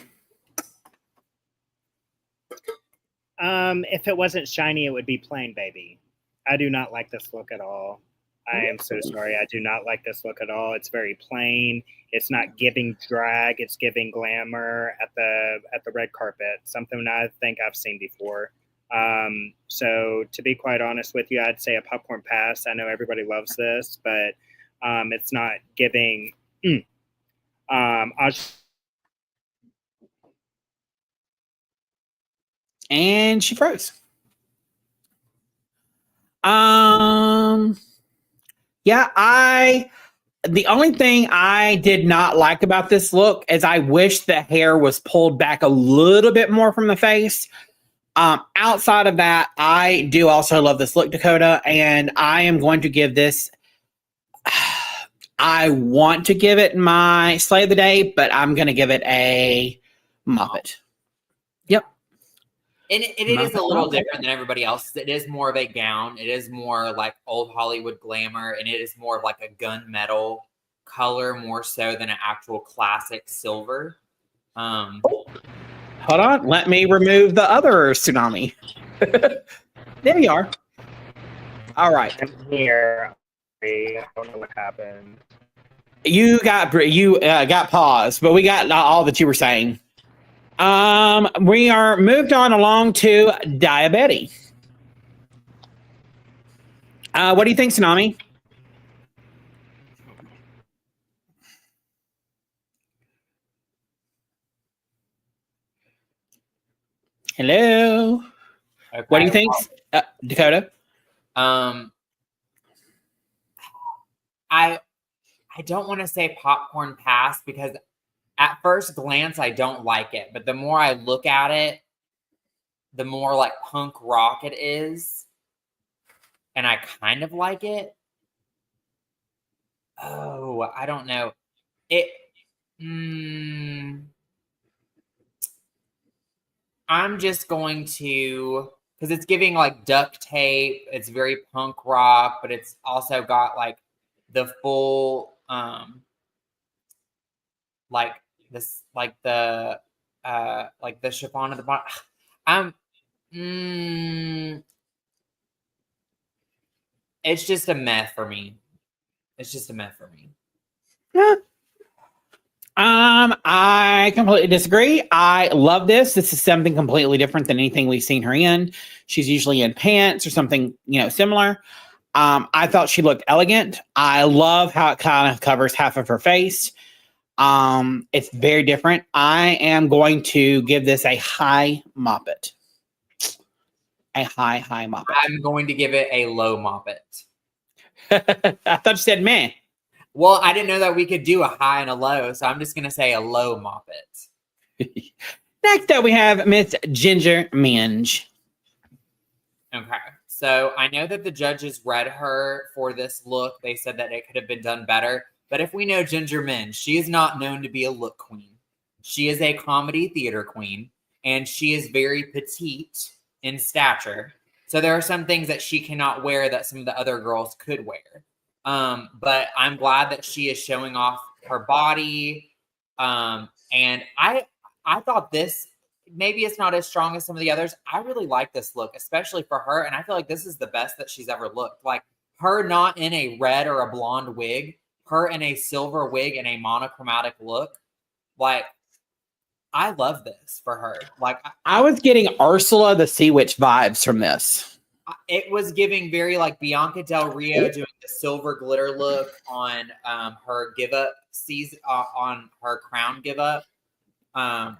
If it wasn't shiny, it would be plain, baby. I do not like this look at all. I am so sorry. I do not like this look at all. It's very plain. It's not giving drag. It's giving glamour at the red carpet. Something I think I've seen before. So to be quite honest with you, I'd say a popcorn pass. I know everybody loves this, but it's not giving. And she froze. Yeah, the only thing I did not like about this look is I wish the hair was pulled back a little bit more from the face. Outside of that, I do also love this look, Dakota, and I am going to give this. I want to give it my Slay of the Day, but I'm going to give it a Muppet. Yep. And it is a little different than everybody else. It is more of a gown. It is more like old Hollywood glamour, and it is more of like a gunmetal color more so than an actual classic silver. Hold on. Let me remove the other Tsunami. There you are. All right. I'm here. I don't know what happened. You got paused, but we got all that you were saying. We are moved on along to Diabetes. What do you think, Tsunami? Hello. Okay. What do you think, Dakota? I don't want to say popcorn pass because at first glance I don't like it, but the more I look at it, the more like punk rock it is, and I kind of like it. Oh, I don't know. I'm just going to, because it's giving like duct tape. It's very punk rock, but it's also got like the full, like this, like the chiffon at the bottom. It's just a meh for me. Yeah. I completely disagree. I love this. This is something completely different than anything we've seen her in. She's usually in pants or something, similar. I thought she looked elegant. I love how it kind of covers half of her face. It's very different. I am going to give this a high Moppet. A high Moppet. I'm going to give it a low Moppet. I thought you said meh. Well, I didn't know that we could do a high and a low, so I'm just going to say a low Moppet. Next up, we have Miss Ginger Minge. Okay. So I know that the judges read her for this look. They said that it could have been done better. But if we know Ginger Minge, she is not known to be a look queen. She is a comedy theater queen, and she is very petite in stature. So there are some things that she cannot wear that some of the other girls could wear. But I'm glad that she is showing off her body. And I thought this, maybe it's not as strong as some of the others. I really like this look, especially for her. And I feel like this is the best that she's ever looked. Like her not in a red or a blonde wig, her in a silver wig and a monochromatic look. Like, I love this for her. Like, I was getting Ursula the Sea Witch vibes from this. It was giving very like Bianca Del Rio doing the silver glitter look on her give up season on her crown give up,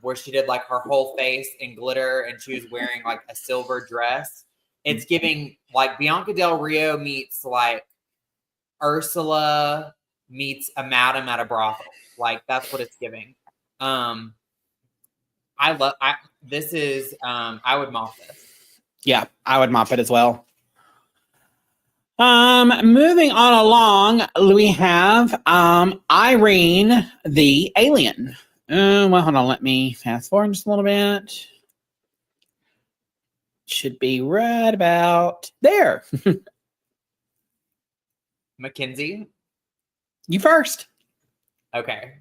where she did like her whole face in glitter and she was wearing like a silver dress. It's giving like Bianca Del Rio meets like Ursula meets a madam at a brothel. Like that's what it's giving. I would mop this. Yeah, I would mop it as well. Moving on along, we have Irene the Alien. Well, hold on, let me fast forward just a little bit. Should be right about there. Mackenzie, You first. okay.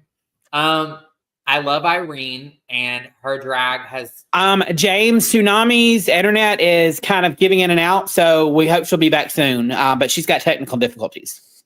I love Irene, and her drag has. James Tsunami's internet is kind of giving in and out, so we hope she'll be back soon. But she's got technical difficulties.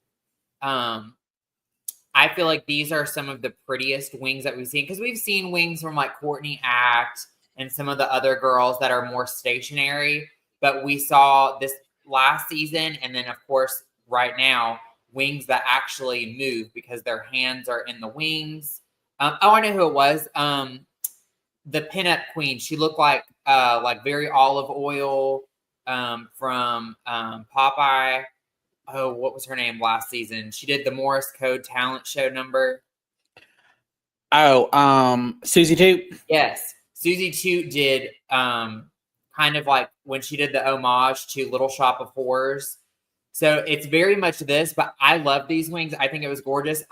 I feel like these are some of the prettiest wings that we've seen, because we've seen wings from like Courtney Act and some of the other girls that are more stationary. But we saw this last season, and then of course right now, wings that actually move because their hands are in the wings. I know who it was. The pinup queen. She looked like very olive oil from Popeye. Oh, what was her name last season? She did the Morris Code talent show number. Oh, Susie Toot. Yes, Susie Toot did kind of like when she did the homage to Little Shop of Horrors. So it's very much this, but I love these wings. I think it was gorgeous.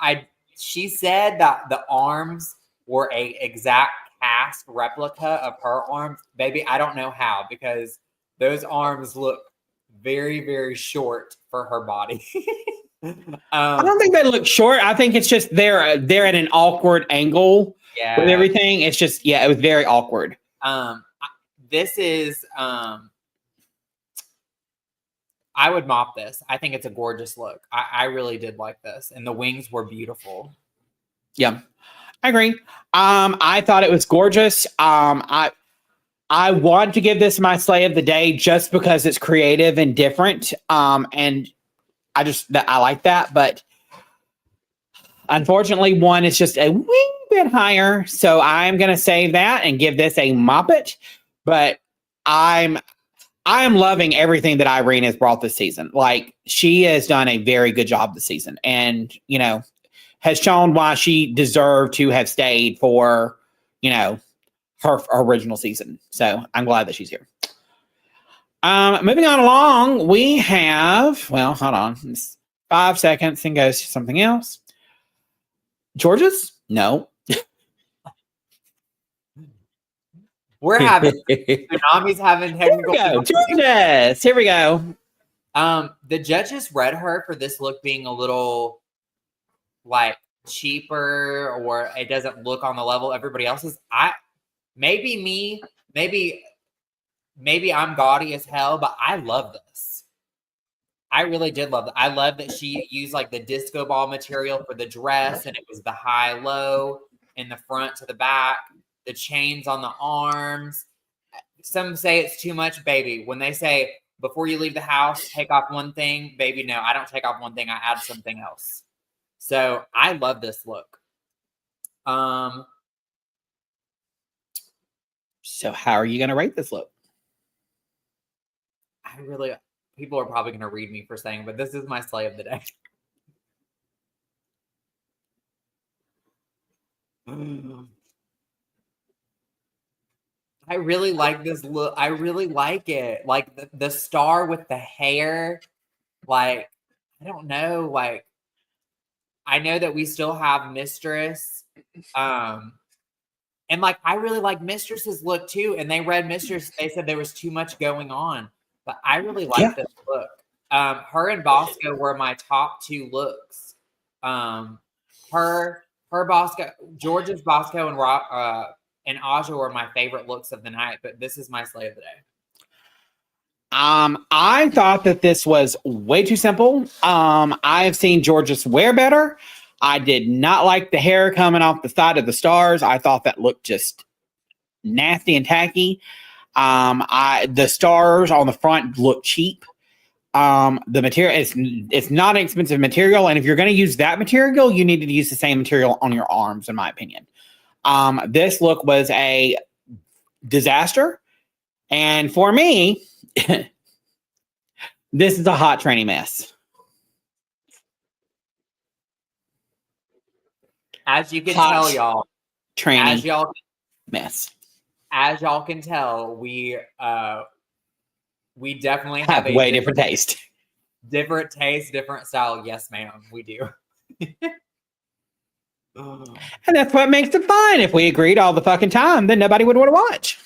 She said that the arms were a exact cast replica of her arms. Baby, I don't know how, because those arms look very, very short for her body. I don't think they look short. I think it's just they're at an awkward angle with everything. It's just, it was very awkward. This is, I would mop this. I think it's a gorgeous look. I really did like this. And the wings were beautiful. Yeah, I agree. I thought it was gorgeous. I want to give this my slay of the day just because it's creative and different. And I like that. But unfortunately, one is just a wee bit higher. So I'm going to save that and give this a Moppet. But I am loving everything that Irene has brought this season. Like, she has done a very good job this season, and, has shown why she deserved to have stayed for, her original season. So I'm glad that she's here. Moving on along, we have, hold on. It's 5 seconds and goes to something else. George's? No. We're having Tsunami's having technical. George's. Here we go. The judges read her for this look being a little like cheaper, or it doesn't look on the level everybody else's. Maybe I'm gaudy as hell, but I love this. I really did love it. I love that she used like the disco ball material for the dress, and it was the high-low in the front to the back, the chains on the arms. Some say it's too much, baby. When they say, before you leave the house, take off one thing, baby, no, I don't take off one thing. I add something else. So I love this look. So how are you going to rate this look? People are probably going to read me for saying, but this is my slay of the day. I really like this look. I really like it. Like the star with the hair. Like, I don't know. Like, I know that we still have Mistress. And like, I really like Mistress's look too. And they read Mistress. They said there was too much going on. But I really like this look. Her and Bosco were my top two looks. Her Bosco, George's Bosco and Aja were my favorite looks of the night. But this is my slay of the day. I thought that this was way too simple. I've seen George's wear better. I did not like the hair coming off the side of the stars. I thought that looked just nasty and tacky. The stars on the front look cheap. The material it's not an expensive material, and if you're going to use that material, you need to use the same material on your arms, in my opinion. This look was a disaster, and for me, this is a hot tranny mess. As you can tell, y'all, tranny mess. As y'all can tell, we definitely have a way different taste. Different taste, different style. Yes, ma'am, we do. And that's what makes it fun. If we agreed all the fucking time, then nobody would want to watch.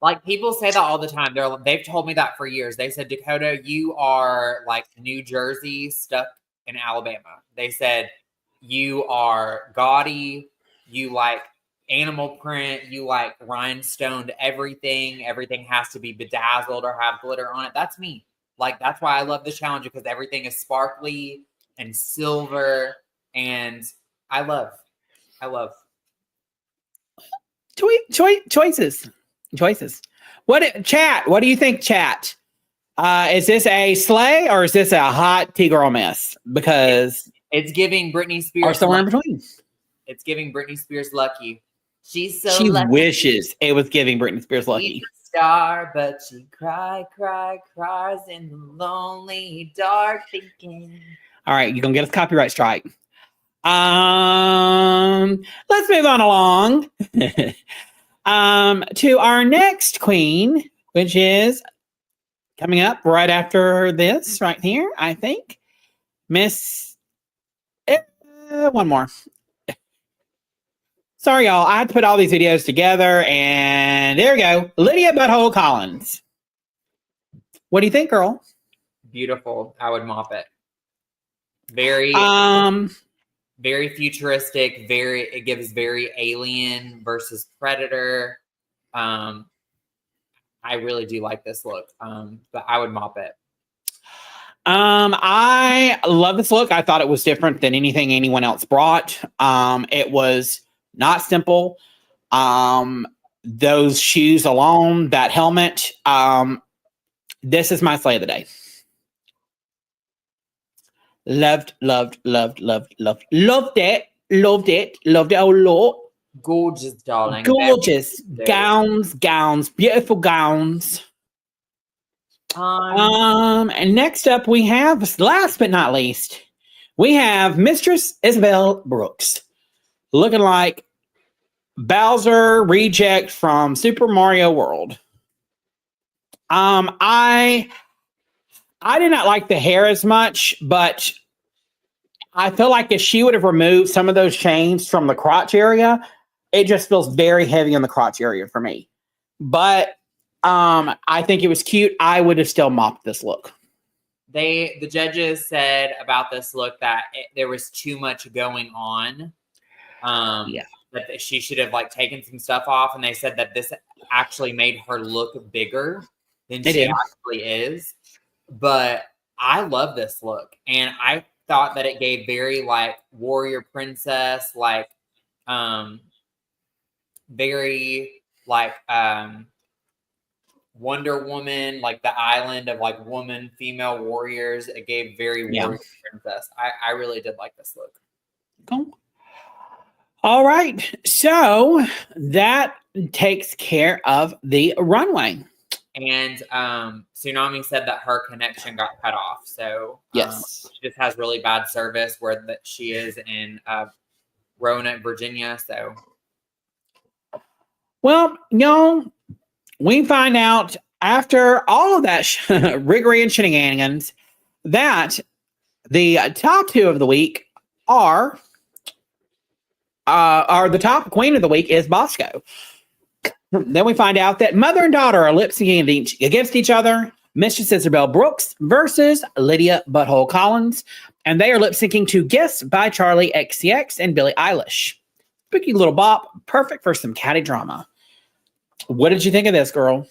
Like, people say that all the time. They've told me that for years. They said, Dakota, you are like New Jersey stuck in Alabama. They said, you are gaudy. You like animal print, you like rhinestoned everything. Everything has to be bedazzled or have glitter on it. That's me. Like, that's why I love this challenge, because everything is sparkly and silver, and I love. Choices. Chat? What do you think, chat? Is this a slay or is this a hot T-girl mess? Because it's giving Britney Spears. Or somewhere in between. It's giving Britney Spears lucky. She's so she lucky. wishes it was giving Britney Spears lucky. She's a star, but she cries in the lonely dark thinking. All right, you're gonna get us copyright strike. Let's move on along to our next queen, which is coming up right after this, right here, I think. Miss. One more. Sorry, y'all. I had to put all these videos together, and there we go. Lydia Butthole Collins. What do you think, girl? Beautiful. I would mop it. Very futuristic. It gives very Alien versus Predator. I really do like this look. But I would mop it. I love this look. I thought it was different than anything anyone else brought. It was not simple. Those shoes alone, that helmet. This is my slay of the day. Loved it. Loved it a lot. Gorgeous, darling. Gorgeous. Gowns. Beautiful gowns. And next up we have, last but not least, we have Mistress Isabel Brooks. Looking like Bowser reject from Super Mario World. I did not like the hair as much, but I feel like if she would have removed some of those chains from the crotch area, it just feels very heavy on the crotch area for me. But I think it was cute. I would have still mopped this look. The judges said about this look that there was too much going on. That she should have like taken some stuff off, and they said that this actually made her look bigger than she actually is. But I love this look, and I thought that it gave very like warrior princess, like very like Wonder Woman, like the island of like female warriors. It gave very warrior princess. I really did like this look. Cool. All right, so that takes care of the runway. And Tsunami said that her connection got cut off. So yes, she just has really bad service where that she is in Roanoke, Virginia. So, well, we find out after all of that riggery and shenanigans that the top two of the week are the top queen of the week is Bosco. Then we find out that mother and daughter are lip syncing against each other. Mistress Isabel Brooks versus Lydia Butthole Collins. And they are lip syncing to Guess by Charlie XCX and Billie Eilish. Spooky little bop. Perfect for some catty drama. What did you think of this, girl?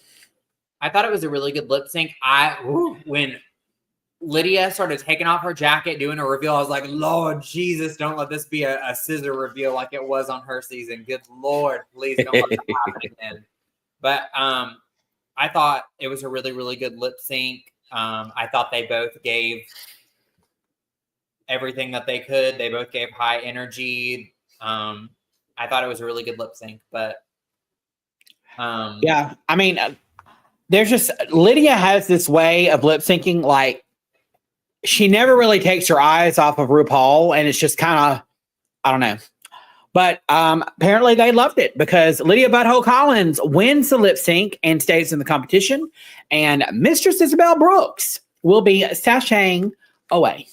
I thought it was a really good lip sync. When Lydia started taking off her jacket, doing a reveal, I was like, Lord Jesus, don't let this be a scissor reveal like it was on her season. Good Lord, please don't let that happen again. But I thought it was a really, really good lip sync. I thought they both gave everything that they could. They both gave high energy. I thought it was a really good lip sync, but yeah, I mean, there's just, Lydia has this way of lip syncing, like, she never really takes her eyes off of RuPaul, and it's just kind of, I don't know. But apparently they loved it because Lydia Butthole Collins wins the lip sync and stays in the competition. And Mistress Isabel Brooks will be sashaying away.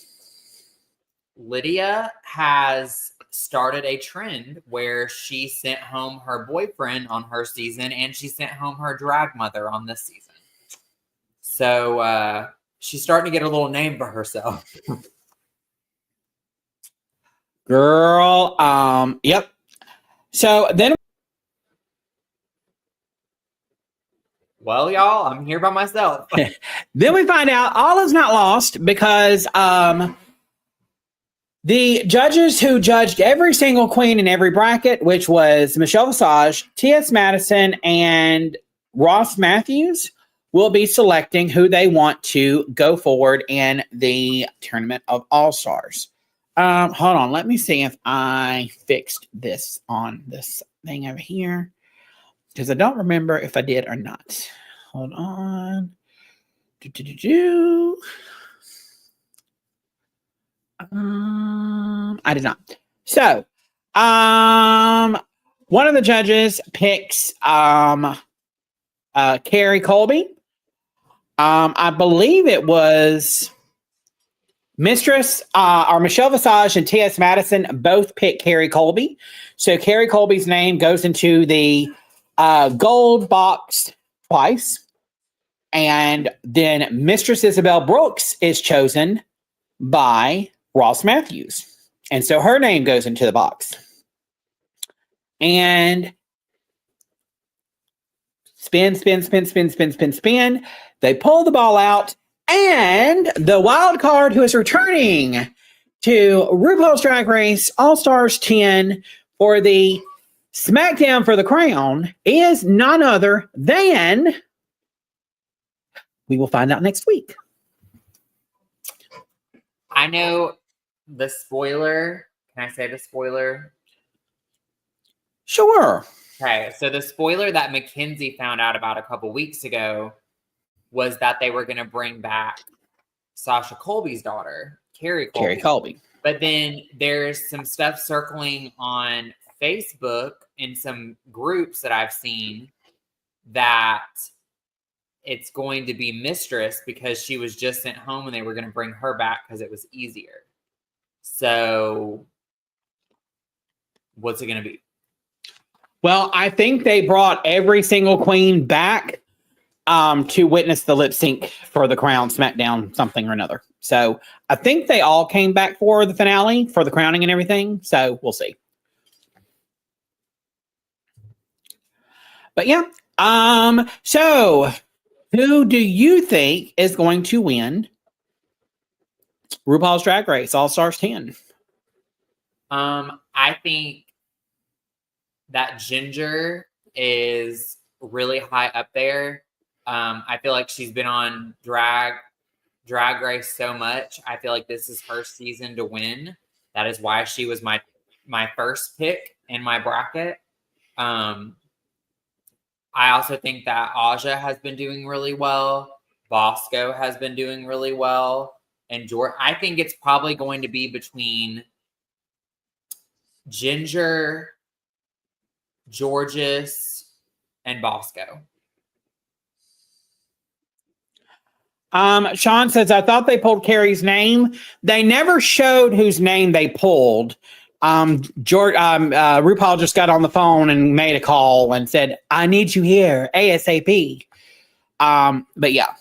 Lydia has started a trend where she sent home her boyfriend on her season, and she sent home her drag mother on this season. So she's starting to get a little name for herself. Girl, yep. So then Well, y'all, I'm here by myself. Then we find out all is not lost because the judges who judged every single queen in every bracket, which was Michelle Visage, T.S. Madison, and Ross Matthews, will be selecting who they want to go forward in the Tournament of All-Stars. Hold on. Let me see if I fixed this on this thing over here, because I don't remember if I did or not. Hold on. I did not. So, one of the judges picks Carrie Colby. I believe it was Mistress or Michelle Visage and T.S. Madison both picked Carrie Colby. So Carrie Colby's name goes into the gold box twice. And then Mistress Isabel Brooks is chosen by Ross Matthews. And so her name goes into the box. And spin. They pull the ball out. And the wild card who is returning to RuPaul's Drag Race All-Stars 10 for the SmackDown for the Crown is none other than... We will find out next week. I know the spoiler. Can I say the spoiler? Sure. Okay, so the spoiler that Mackenzie found out about a couple weeks ago was that they were going to bring back Sasha Colby's daughter, Carrie Colby. Carrie Colby. But then there's some stuff circling on Facebook in some groups that I've seen that it's going to be Mistress because she was just sent home and they were going to bring her back because it was easier. So what's it going to be? Well, I think they brought every single queen back to witness the lip sync for the Crown SmackDown something or another. So I think they all came back for the finale, for the crowning and everything. So we'll see. But yeah. So who do you think is going to win RuPaul's Drag Race All-Stars 10? I think that Ginger is really high up there. I feel like she's been on Drag Race so much. I feel like this is her season to win. That is why she was my first pick in my bracket. I also think that Aja has been doing really well. Bosco has been doing really well. And I think it's probably going to be between Ginger, Georges, and Bosco. Sean says, I thought they pulled Carrie's name. They never showed whose name they pulled. RuPaul just got on the phone and made a call and said, I need you here ASAP. But yeah,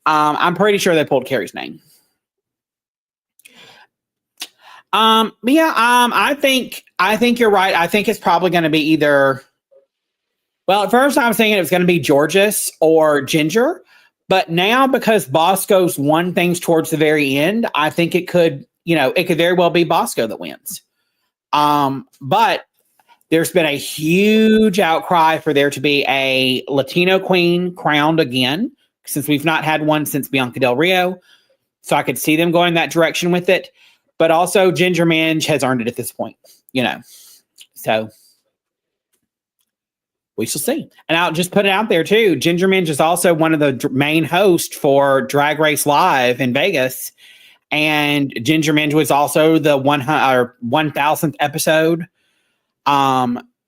I'm pretty sure they pulled Carrie's name. I think you're right. I think it's probably going to be either. Well, at first I was thinking it was going to be Georges or Ginger, but now because Bosco's won things towards the very end, I think it could very well be Bosco that wins. But there's been a huge outcry for there to be a Latino queen crowned again, since we've not had one since Bianca Del Rio. So I could see them going that direction with it. But also Ginger Minge has earned it at this point, So we shall see. And I'll just put it out there too. Ginger Minge is also one of the main hosts for Drag Race Live in Vegas. And Ginger Minge was also the 1000th episode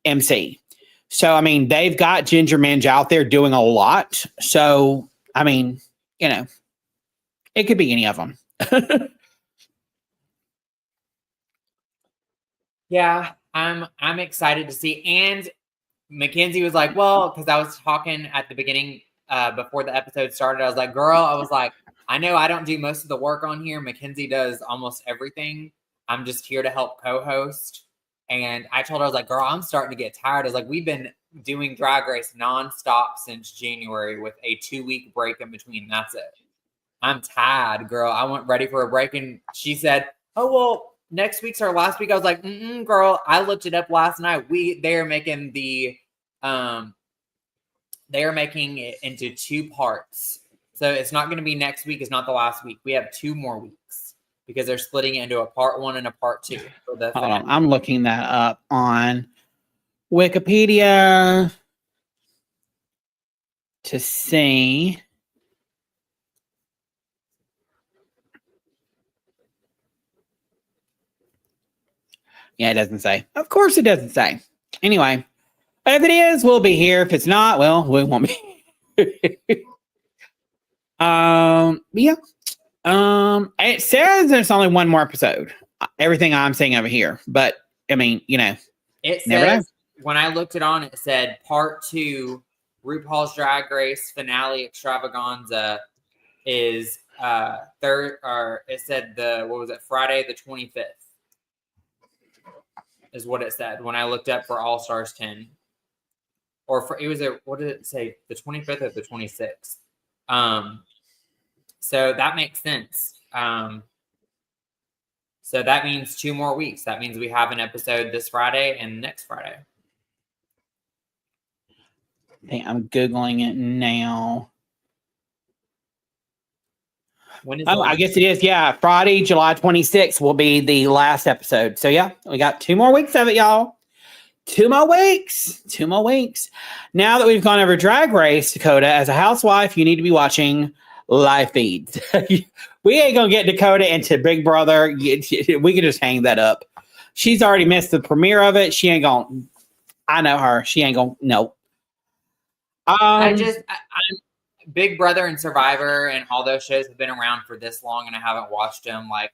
MC. So, they've got Ginger Minge out there doing a lot. So, it could be any of them. Yeah, I'm excited to see. And Mackenzie was like, well, because I was talking at the beginning before the episode started. I was like, girl, I know I don't do most of the work on here. Mackenzie does almost everything. I'm just here to help co-host. And I told her, I was like, girl, I'm starting to get tired. I was like, we've been doing Drag Race nonstop since January with a 2-week break in between. That's it. I'm tired, girl. I want ready for a break. And she said, oh, well, next week's our last week. I was like, girl, I looked it up last night. They are making it into 2 parts. So it's not going to be next week. It's not the last week. We have 2 more weeks because they're splitting it into a part 1 and a part 2. For the Hold on. I'm looking that up on Wikipedia to see. Yeah, it doesn't say. Of course it doesn't say. Anyway, if it is, we'll be here. If it's not, well, we won't be. Yeah. It says there's only 1 more episode. Everything I'm seeing over here. But I mean, it never know. says when I looked it on, it said part 2, RuPaul's Drag Race finale extravaganza is third, or it said Friday the 25th is what it said when I looked up for All Stars 10. Or what did it say? The 25th or the 26th? So that makes sense. So that means 2 more weeks. That means we have an episode this Friday and next Friday. Okay, I'm Googling it now. When is I guess it is. Yeah. Friday, July 26th will be the last episode. So, yeah, we got 2 more weeks of it, y'all. 2 more weeks. 2 more weeks. Now that we've gone over Drag Race, Dakota, as a housewife, you need to be watching live feeds. We ain't going to get Dakota into Big Brother. We can just hang that up. She's already missed the premiere of it. She ain't going. I know her. She ain't going. No. I'm Big Brother and Survivor and all those shows have been around for this long and I haven't watched them. Like,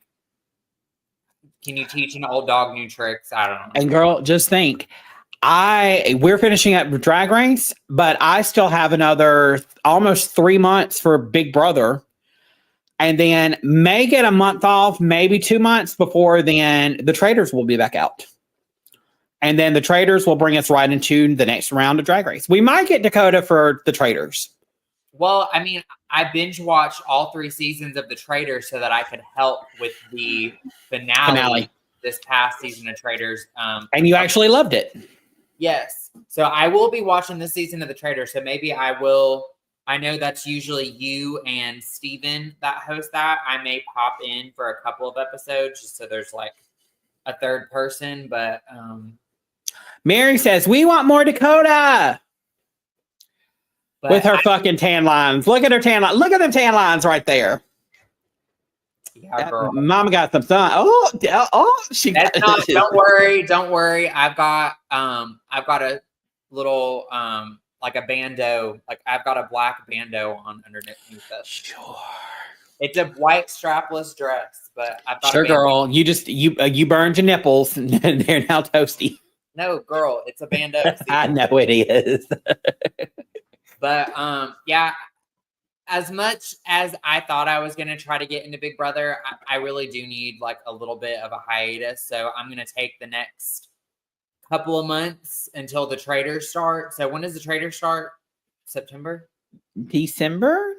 can you teach an old dog new tricks? I don't know. And girl, just think, we're finishing up Drag Race, but I still have another almost 3 months for Big Brother. And then may get a month off, maybe 2 months before then the Traitors will be back out. And then the Traitors will bring us right into the next round of Drag Race. We might get Dakota for the Traitors. Well, I mean, I binge watched all 3 seasons of The Traitors so that I could help with the finale. This past season of Traitors. And you actually loved it. Yes. So I will be watching this season of The Traitors. So maybe I will. I know that's usually you and Steven that host that. I may pop in for a couple of episodes just so there's like a third person. But Mary says, we want more Dakota. With her fucking tan lines. Look at her tan lines. Look at the tan lines right there. Yeah, girl. Mama got some sun. Don't worry. I've got a little like a bandeau. Like I've got a black bandeau on underneath this. Sure. It's a white strapless dress, but I've got sure, girl. You burned your nipples and they're now toasty. No, girl, it's a bandeau. I know it is. But yeah, as much as I thought I was going to try to get into Big Brother, I really do need like a little bit of a hiatus. So I'm going to take the next couple of months until the Traitors start. So when does the Traitors start? September? December?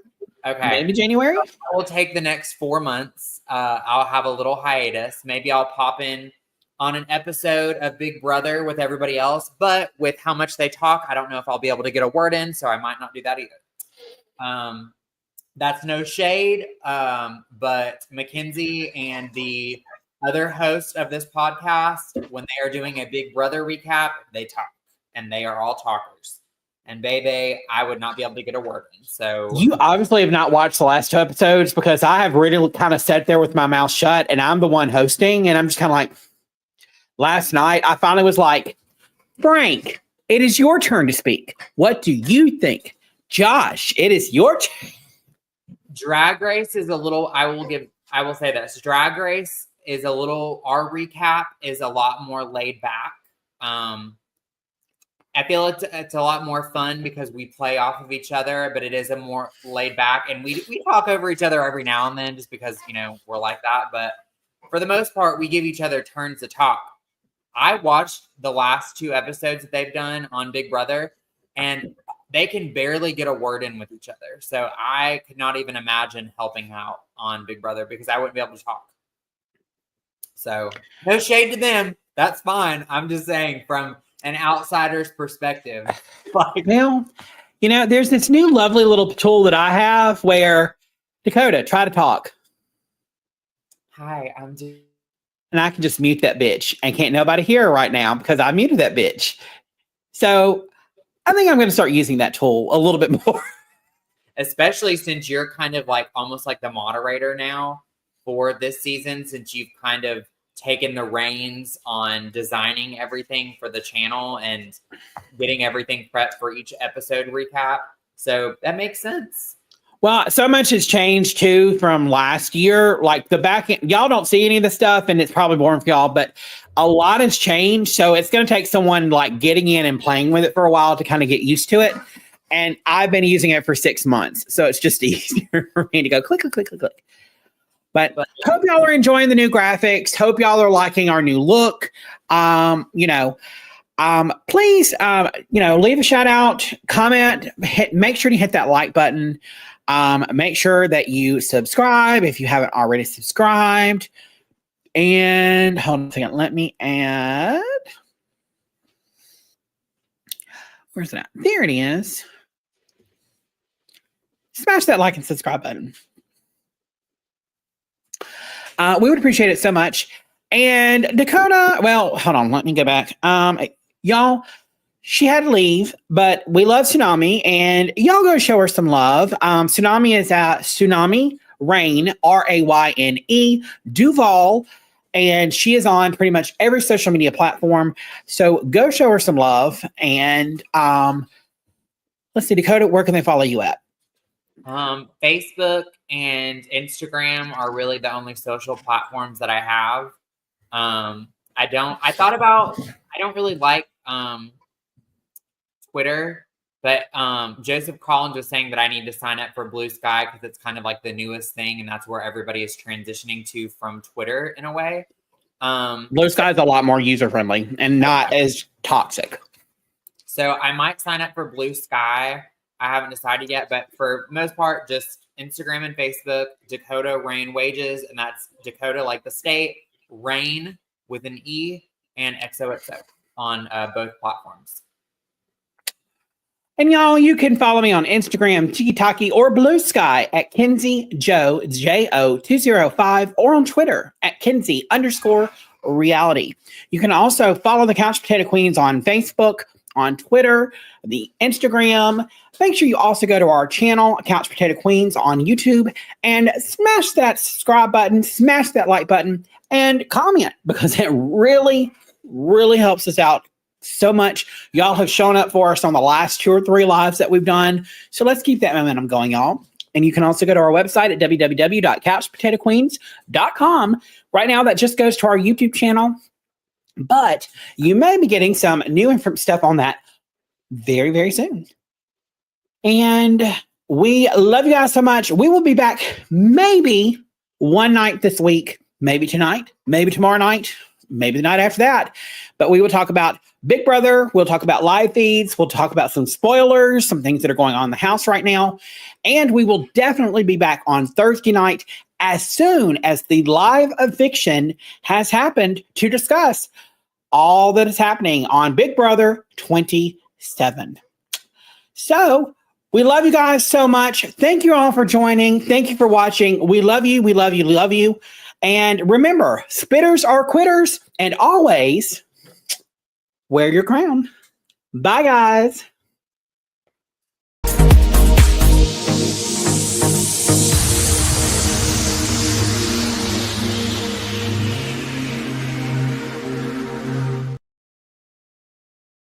Okay. Maybe January? I will take the next 4 months. I'll have a little hiatus. Maybe I'll pop in on an episode of Big Brother with everybody else, but with how much they talk, I don't know if I'll be able to get a word in, so I might not do that either. That's no shade, but Mackenzie and the other host of this podcast, when they are doing a Big Brother recap, they talk, and they are all talkers. And baby, I would not be able to get a word in. So you obviously have not watched the last 2 episodes because I have really kind of sat there with my mouth shut, and I'm the one hosting, and I'm just kind of like, last night, I finally was like, Frank, it is your turn to speak. What do you think? Josh, it is your turn. Drag Race is a little, I will say this. Drag Race is a little, our recap is a lot more laid back. I feel it's a lot more fun because we play off of each other, but it is a more laid back. And we talk over each other every now and then just because, we're like that. But for the most part, we give each other turns to talk. I watched the last 2 episodes that they've done on Big Brother, and they can barely get a word in with each other. So I could not even imagine helping out on Big Brother because I wouldn't be able to talk. So no shade to them. That's fine. I'm just saying from an outsider's perspective. Like, Well, there's this new lovely little tool that I have where, Dakota, try to talk. Hi, I'm just... And I can just mute that bitch and can't nobody hear her right now because I muted that bitch. So I think I'm going to start using that tool a little bit more. Especially since you're kind of like almost like the moderator now for this season, since you've kind of taken the reins on designing everything for the channel and getting everything prepped for each episode recap. So that makes sense. Well, so much has changed too from last year. Like the back end, y'all don't see any of the stuff and it's probably boring for y'all, but a lot has changed. So it's going to take someone like getting in and playing with it for a while to kind of get used to it. And I've been using it for 6 months. So it's just easier for me to go click, click, click, click, click. But hope y'all are enjoying the new graphics. Hope y'all are liking our new look. Please, leave a shout out, comment, make sure to hit that like button. Make sure that you subscribe if you haven't already subscribed. And hold on a second. Let me add. Where's that? There it is. Smash that like and subscribe button. We would appreciate it so much. And Dakota, well, hold on. Let me go back. Y'all, she had to leave, but we love Tsunami, and y'all go show her some love. Tsunami is at Tsunami Rayne, Rayne, Duvall, and she is on pretty much every social media platform. So go show her some love. And let's see, Dakota, where can they follow you at? Facebook and Instagram are really the only social platforms that I have. I don't really like Twitter, but Joseph Collins was saying that I need to sign up for Blue Sky because it's kind of like the newest thing, and that's where everybody is transitioning to from Twitter in a way. Blue Sky is a lot more user friendly and not as toxic. So I might sign up for Blue Sky. I haven't decided yet, but for most part, just Instagram and Facebook, Dakota Rayne Wages, and that's Dakota like the state, Rayne with an E, and XOXO on both platforms. And y'all, you can follow me on Instagram, TikTok, or Blue Sky at Kenzie Joe, JO205, or on Twitter at Kenzie_reality. You can also follow the Couch Potato Queens on Facebook, on Twitter, the Instagram. Make sure you also go to our channel, Couch Potato Queens, on YouTube, and smash that subscribe button, smash that like button, and comment, because it really, really helps us out so much. Y'all have shown up for us on the last 2 or 3 lives that we've done. So let's keep that momentum going, y'all. And you can also go to our website at www.couchpotatoqueens.com. Right now, that just goes to our YouTube channel. But you may be getting some new and stuff on that very, very soon. And we love you guys so much. We will be back maybe one night this week, maybe tonight, maybe tomorrow night, maybe the night after that. But we will talk about Big Brother. We'll talk about live feeds. We'll talk about some spoilers, some things that are going on in the house right now. And we will definitely be back on Thursday night as soon as the live eviction has happened to discuss all that is happening on Big Brother 27. So we love you guys so much. Thank you all for joining. Thank you for watching. We love you. We love you. We love you. And remember, spitters are quitters, and always wear your crown. Bye, guys.